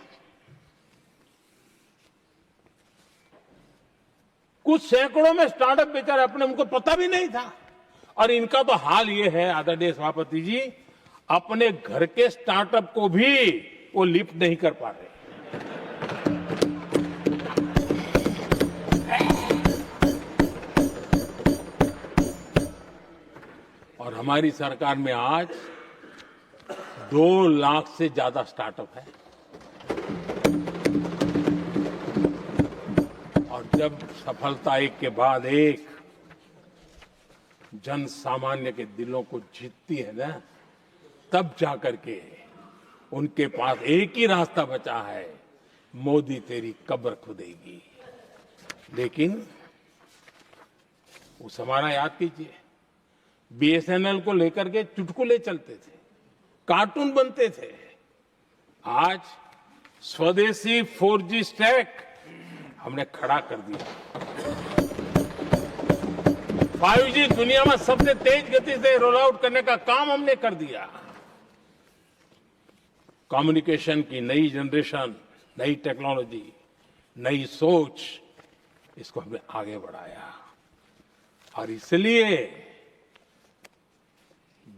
कुछ सैकड़ों में स्टार्टअप बेचारे अपने, उनको पता भी नहीं था। और इनका तो हाल ये है आदरणीय सभापति जी, अपने घर के स्टार्टअप को भी वो लिफ्ट नहीं कर पा रहे। और हमारी सरकार में आज 2 लाख से ज्यादा स्टार्टअप है। और जब सफलता एक के बाद एक जन सामान्य के दिलों को जीतती है ना, तब जाकर के उनके पास एक ही रास्ता बचा है, मोदी तेरी कब्र खुदेगी। लेकिन उस हमारा याद कीजिए, बीएसएनएल को लेकर के चुटकुले चलते थे, कार्टून बनते थे। आज स्वदेशी 4G स्टैक हमने खड़ा कर दिया। 5G दुनिया में सबसे तेज गति से रोल आउट करने का काम हमने कर दिया। कम्युनिकेशन की नई जनरेशन, नई टेक्नोलॉजी, नई सोच, इसको हमने आगे बढ़ाया। और इसलिए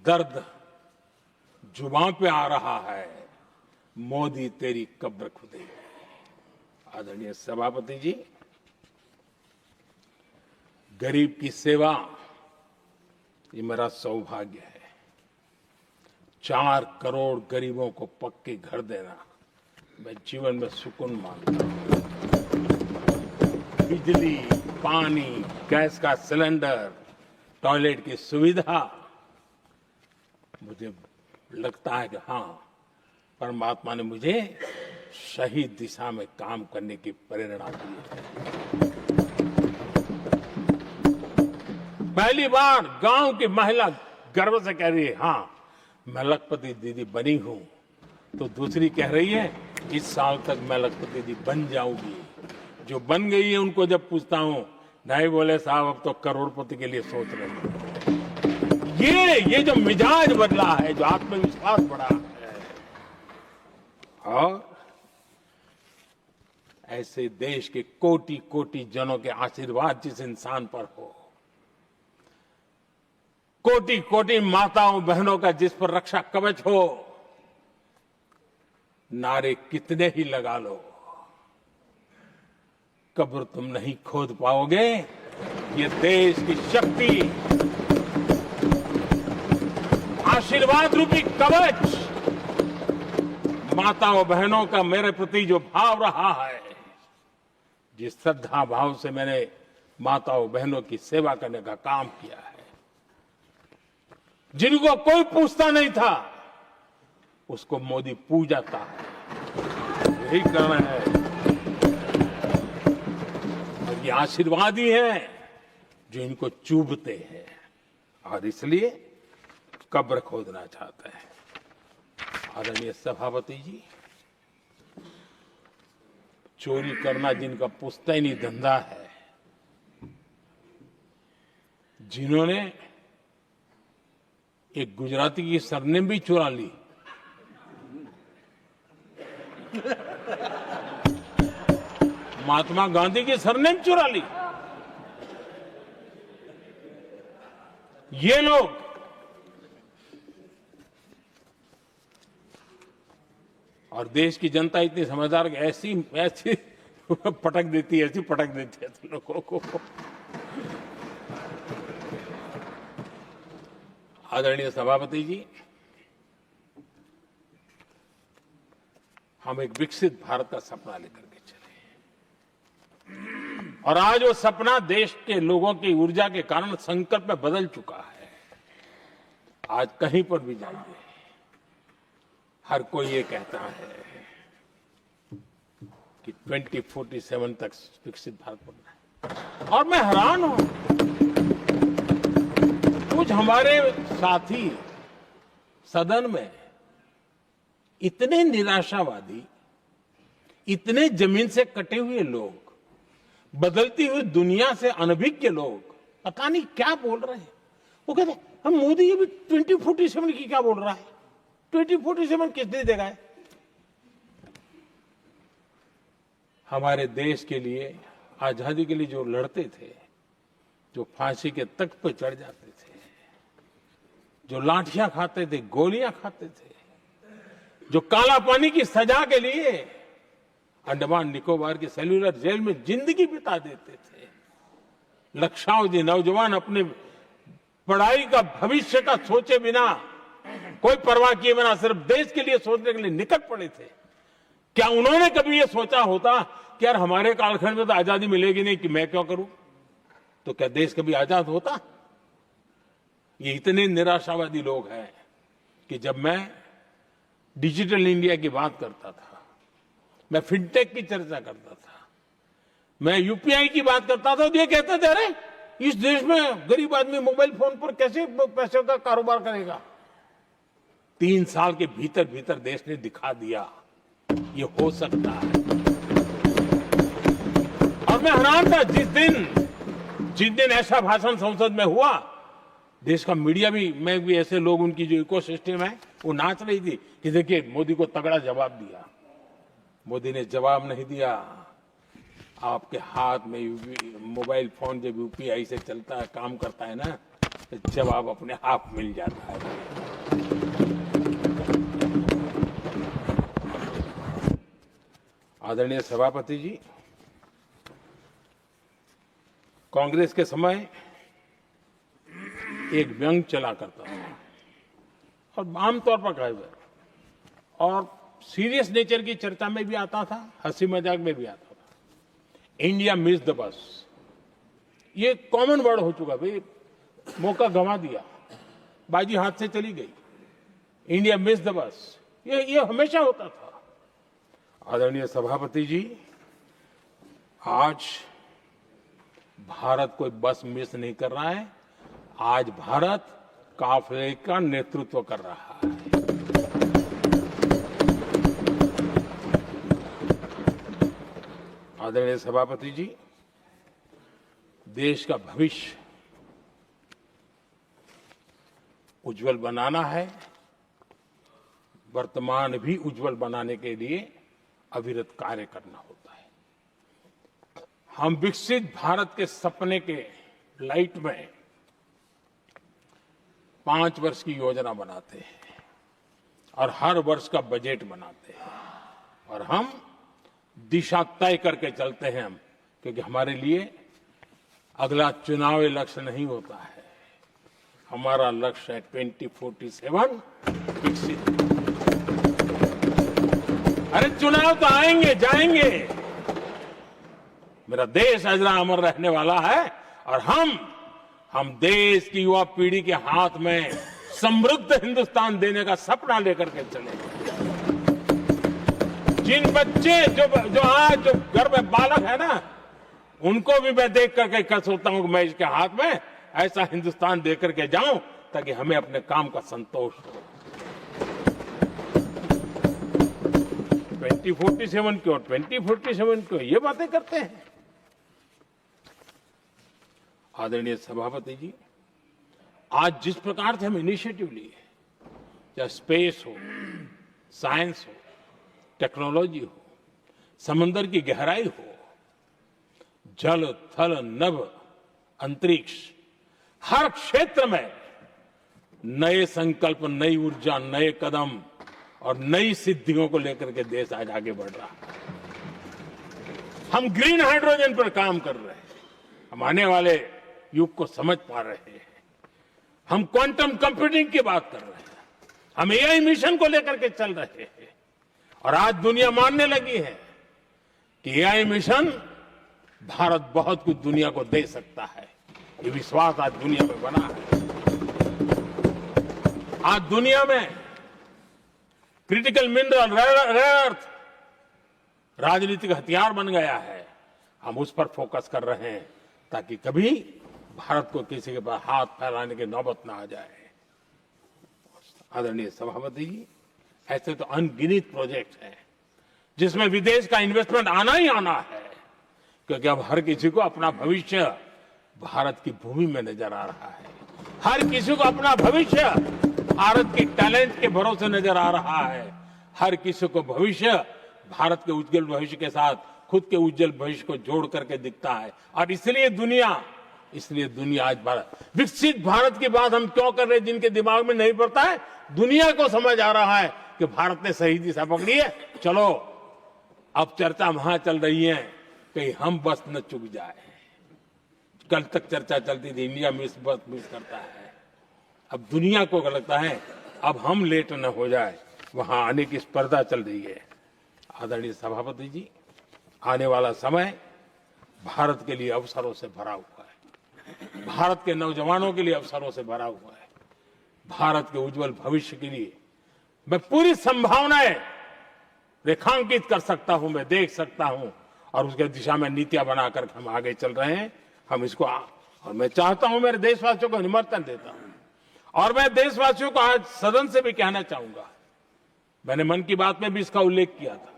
दर्द जुबान पे आ रहा है, मोदी तेरी कब्र खुदेगी। आदरणीय सभापति जी, गरीब की सेवा ये मेरा सौभाग्य है। 4 करोड़ गरीबों को पक्के घर देना मैं जीवन में सुकून मानता हूं। बिजली, पानी, गैस का सिलेंडर, टॉयलेट की सुविधा, मुझे लगता है कि हाँ, परमात्मा ने मुझे सही दिशा में काम करने की प्रेरणा दी है। पहली बार गांव की महिला गर्व से कह रही है, हाँ मैं लखपति दीदी बनी हूं, तो दूसरी कह रही है इस साल तक मैं लखपति दीदी बन जाऊंगी। जो बन गई है उनको जब पूछता हूं, नहीं बोले साहब अब तो करोड़पति के लिए सोच रहे हैं। ये जो मिजाज बदला है, जो आत्मविश्वास बढ़ा है, और ऐसे देश के कोटि कोटि जनों के आशीर्वाद जिस इंसान पर हो, कोटि कोटि माताओं बहनों का जिस पर रक्षा कवच हो, नारे कितने ही लगा लो, कब्र तुम नहीं खोद पाओगे। ये देश की शक्ति, आशीर्वाद रूपी कवच, माताओं बहनों का मेरे प्रति जो भाव रहा है, जिस श्रद्धा भाव से मैंने माताओं बहनों की सेवा करने का काम किया है, जिनको कोई पूछता नहीं था उसको मोदी पूजाता है। यही करना है, और ये आशीर्वाद ही है जो इनको चूभते हैं, और इसलिए कब्र खोदना चाहते हैं। आदरणीय सभापति जी, चोरी करना जिनका पुश्तैनी धंधा है, जिन्होंने एक गुजराती की सरनेम भी चुरा ली, महात्मा गांधी की सरनेम चुरा ली, ये लोग और देश की जनता इतनी समझदार, ऐसी ऐसी पटक देती है लोगों को। आदरणीय सभापति जी, हम एक विकसित भारत का सपना लेकर के चले, और आज वो सपना देश के लोगों की ऊर्जा के कारण संकल्प में बदल चुका है। आज कहीं पर भी जाइए, हर कोई ये कहता है कि 2047 तक विकसित भारत बनना है, और मैं हैरान हूं, कुछ हमारे साथी सदन में इतने निराशावादी, इतने जमीन से कटे हुए लोग, बदलती हुई दुनिया से अनभिज्ञ लोग, पता नहीं क्या बोल रहे हैं। वो कहते हैं हम मोदी ये भी 2047 की क्या बोल रहा है, 2047 किसने देगा है? हमारे देश के लिए, आजादी के लिए जो लड़ते थे, जो फांसी के तख्त पर चढ़ जाते थे, जो लाठियां खाते थे, गोलियां खाते थे, जो काला पानी की सजा के लिए अंडमान निकोबार की सेल्यूलर जेल में जिंदगी बिता देते थे, लक्षाओं जी नौजवान अपने पढ़ाई का, भविष्य का सोचे बिना, कोई परवाह किए बिना सिर्फ देश के लिए सोचने के लिए निकल पड़े थे। क्या उन्होंने कभी ये सोचा होता कि यार हमारे कालखंड में तो आजादी मिलेगी नहीं, कि मैं क्यों करूं? तो क्या देश कभी आजाद होता? ये इतने निराशावादी लोग हैं कि जब मैं डिजिटल इंडिया की बात करता था, मैं फिनटेक की चर्चा करता था, मैं यूपीआई की बात करता था, तो ये कहते थे अरे इस देश में गरीब आदमी मोबाइल फोन पर कैसे पैसे का कारोबार करेगा? 3 साल के भीतर भीतर देश ने दिखा दिया ये हो सकता है। और मैं हैरान था जिस दिन ऐसा भाषण संसद में हुआ, देश का मीडिया भी, मैं भी, ऐसे लोग, उनकी जो इकोसिस्टम है वो नाच रही थी कि देखिए मोदी को तगड़ा जवाब दिया। मोदी ने जवाब नहीं दिया। आपके हाथ में मोबाइल फोन जब यूपीआई से चलता है, काम करता है ना, तो जवाब अपने आप मिल जाता है। आदरणीय सभापति जी, कांग्रेस के समय एक व्यंग चला करता था और आमतौर पर कहे और सीरियस नेचर की चर्चा में भी आता था, हंसी मजाक में भी आता था। इंडिया मिस द बस, ये कॉमन वर्ड हो चुका भाई, मौका गंवा दिया, बाजी हाथ से चली गई। इंडिया मिस द बस, ये हमेशा होता था। आदरणीय सभापति जी, आज भारत कोई बस मिस नहीं कर रहा है, आज भारत काफिले का नेतृत्व कर रहा है। आदरणीय सभापति जी, देश का भविष्य उज्जवल बनाना है, वर्तमान भी उज्जवल बनाने के लिए अविरत कार्य करना होता है। हम विकसित भारत के सपने के लाइट में 5 वर्ष की योजना बनाते हैं और हर वर्ष का बजट बनाते हैं और हम दिशा तय करके चलते हैं हम, क्योंकि हमारे लिए अगला चुनावी लक्ष्य नहीं होता है, हमारा लक्ष्य है 2047 विकसित। अरे चुनाव तो आएंगे जाएंगे, मेरा देश अजरा अमर रहने वाला है और हम देश की युवा पीढ़ी के हाथ में समृद्ध हिंदुस्तान देने का सपना लेकर के चले। जिन बच्चे जो आज जो घर में बालक है ना, उनको भी मैं देख करके कह सोचता हूं कि मैं इसके हाथ में ऐसा हिंदुस्तान दे करके जाऊं ताकि हमें अपने काम का संतोष हो। 2047 क्यों, 2047 क्यों, ये बातें करते हैं। आदरणीय सभापति जी, आज जिस प्रकार से हम इनिशिएटिव लिए, चाहे स्पेस हो, साइंस हो, टेक्नोलॉजी हो, समंदर की गहराई हो, जल थल नभ अंतरिक्ष, हर क्षेत्र में नए संकल्प, नई ऊर्जा, नए कदम और नई सिद्धियों को लेकर के देश आज आगे बढ़ रहा है। हम ग्रीन हाइड्रोजन पर काम कर रहे हैं, हम आने वाले युग को समझ पा रहे हैं, हम क्वांटम कंप्यूटिंग की बात कर रहे हैं, हम एआई मिशन को लेकर के चल रहे हैं और आज दुनिया मानने लगी है कि एआई मिशन भारत बहुत कुछ दुनिया को दे सकता है। ये विश्वास आज दुनिया में बना है। आज दुनिया में क्रिटिकल मिनरल, रेयर अर्थ राजनीतिक हथियार बन गया है। हम उस पर फोकस कर रहे हैं ताकि कभी भारत को किसी के पास हाथ फैलाने की नौबत ना आ जाए। आदरणीय सभापति जी, ऐसे तो अनगिनत प्रोजेक्ट हैं जिसमें विदेश का इन्वेस्टमेंट आना ही आना है, क्योंकि अब हर किसी को अपना भविष्य भारत की भूमि में नजर आ रहा है। हर किसी को अपना भविष्य भारत के टैलेंट के भरोसे नजर आ रहा है। हर किसी को भविष्य भारत के उज्जवल भविष्य के साथ खुद के उज्जवल भविष्य को जोड़ करके दिखता है। और इसलिए दुनिया आज भारत, विकसित भारत की बात हम क्यों कर रहे हैं, जिनके दिमाग में नहीं पड़ता है, दुनिया को समझ आ रहा है कि भारत ने सही दिशा पकड़ी है। चलो अब चर्चा वहां चल रही है कहीं हम बस न चुक जाए। कल तक चर्चा चलती थी इंडिया बस मिस करता है, अब दुनिया को लगता है अब हम लेट न हो जाए, वहां आने की स्पर्धा चल रही है। आदरणीय सभापति जी, आने वाला समय भारत के लिए अवसरों से भरा हुआ है, भारत के नौजवानों के लिए अवसरों से भरा हुआ है। भारत के उज्जवल भविष्य के लिए मैं पूरी संभावनाएं रेखांकित कर सकता हूं, मैं देख सकता हूं और उसके दिशा में नीतियां बनाकर हम आगे चल रहे हैं। हम इसको और मैं चाहता हूं, मेरे देशवासियों को निमंत्रण देता हूं और मैं देशवासियों को आज सदन से भी कहना चाहूंगा, मैंने मन की बात में भी इसका उल्लेख किया था,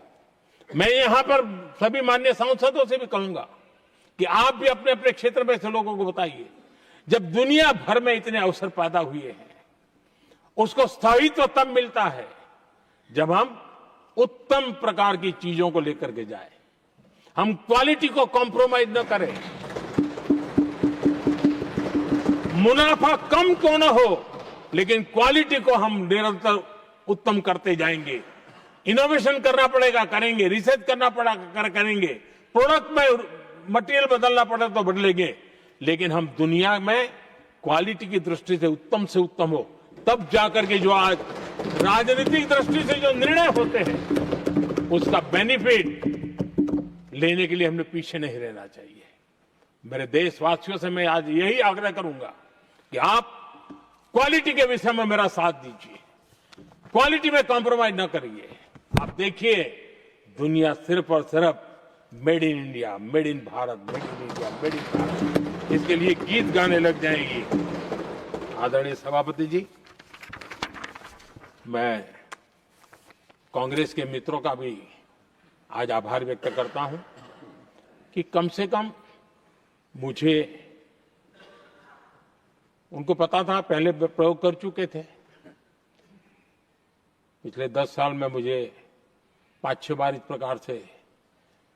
मैं यहां पर सभी माननीय सांसदों से भी कहूंगा कि आप भी अपने अपने क्षेत्र में ऐसे लोगों को बताइए। जब दुनिया भर में इतने अवसर पैदा हुए हैं, उसको स्थायित्व तब मिलता है जब हम उत्तम प्रकार की चीजों को लेकर के जाए, हम क्वालिटी को कॉम्प्रोमाइज न करें। मुनाफा कम क्यों न हो, लेकिन क्वालिटी को हम निरंतर उत्तम करते जाएंगे। इनोवेशन करना पड़ेगा, करेंगे। रिसर्च करना पड़ेगा, करेंगे। प्रोडक्ट में मटेरियल बदलना पड़े तो बदलेंगे, लेकिन हम दुनिया में क्वालिटी की दृष्टि से उत्तम हो, तब जाकर के जो आज राजनीतिक दृष्टि से जो निर्णय होते हैं, उसका बेनिफिट लेने के लिए हमने पीछे नहीं रहना चाहिए। मेरे देशवासियों से मैं आज यही आग्रह करूंगा कि आप क्वालिटी के विषय में मेरा साथ दीजिए, क्वालिटी में कॉम्प्रोमाइज न करिए। आप देखिए, दुनिया सिर्फ और सिर्फ made in India, made in Bharat, made in India, made in Bharat, इसके लिए गीत गाने लग जाएंगी। आदरणीय सभापति जी, मैं कांग्रेस के मित्रों का भी आज आभार व्यक्त करता हूं कि कम से कम मुझे, उनको पता था, पहले प्रयोग कर चुके थे। पिछले 10 साल में मुझे 5-6 बार इस प्रकार से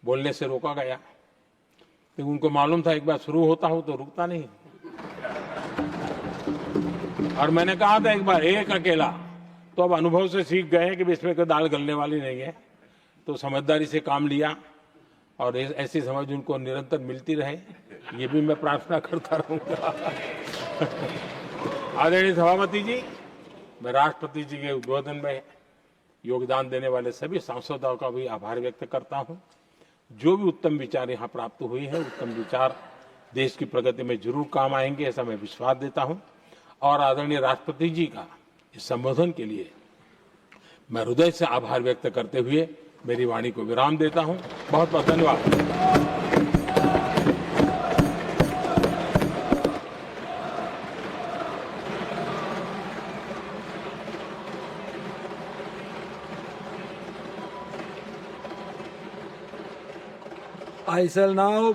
बोलने से रोका गया, लेकिन उनको मालूम था एक बार शुरू होता हूं तो रुकता नहीं। और मैंने कहा था एक बार, एक अकेला, तो अब अनुभव से सीख गए कि इसमें कोई दाल गलने वाली नहीं है, तो समझदारी से काम लिया और ऐसी समझ उनको निरंतर मिलती रहे, ये भी मैं प्रार्थना करता रहूंगा। आदरणीय सभापति जी, मैं राष्ट्रपति जी के उद्बोधन में योगदान देने वाले सभी सांसदों का भी आभार व्यक्त करता हूं। जो भी उत्तम विचार यहां प्राप्त हुए हैं, उत्तम विचार देश की प्रगति में जरूर काम आएंगे, ऐसा मैं विश्वास देता हूं। और आदरणीय राष्ट्रपति जी का इस संबोधन के लिए मैं हृदय से आभार व्यक्त करते हुए मेरी वाणी को विराम देता हूं। बहुत बहुत धन्यवाद। I shall now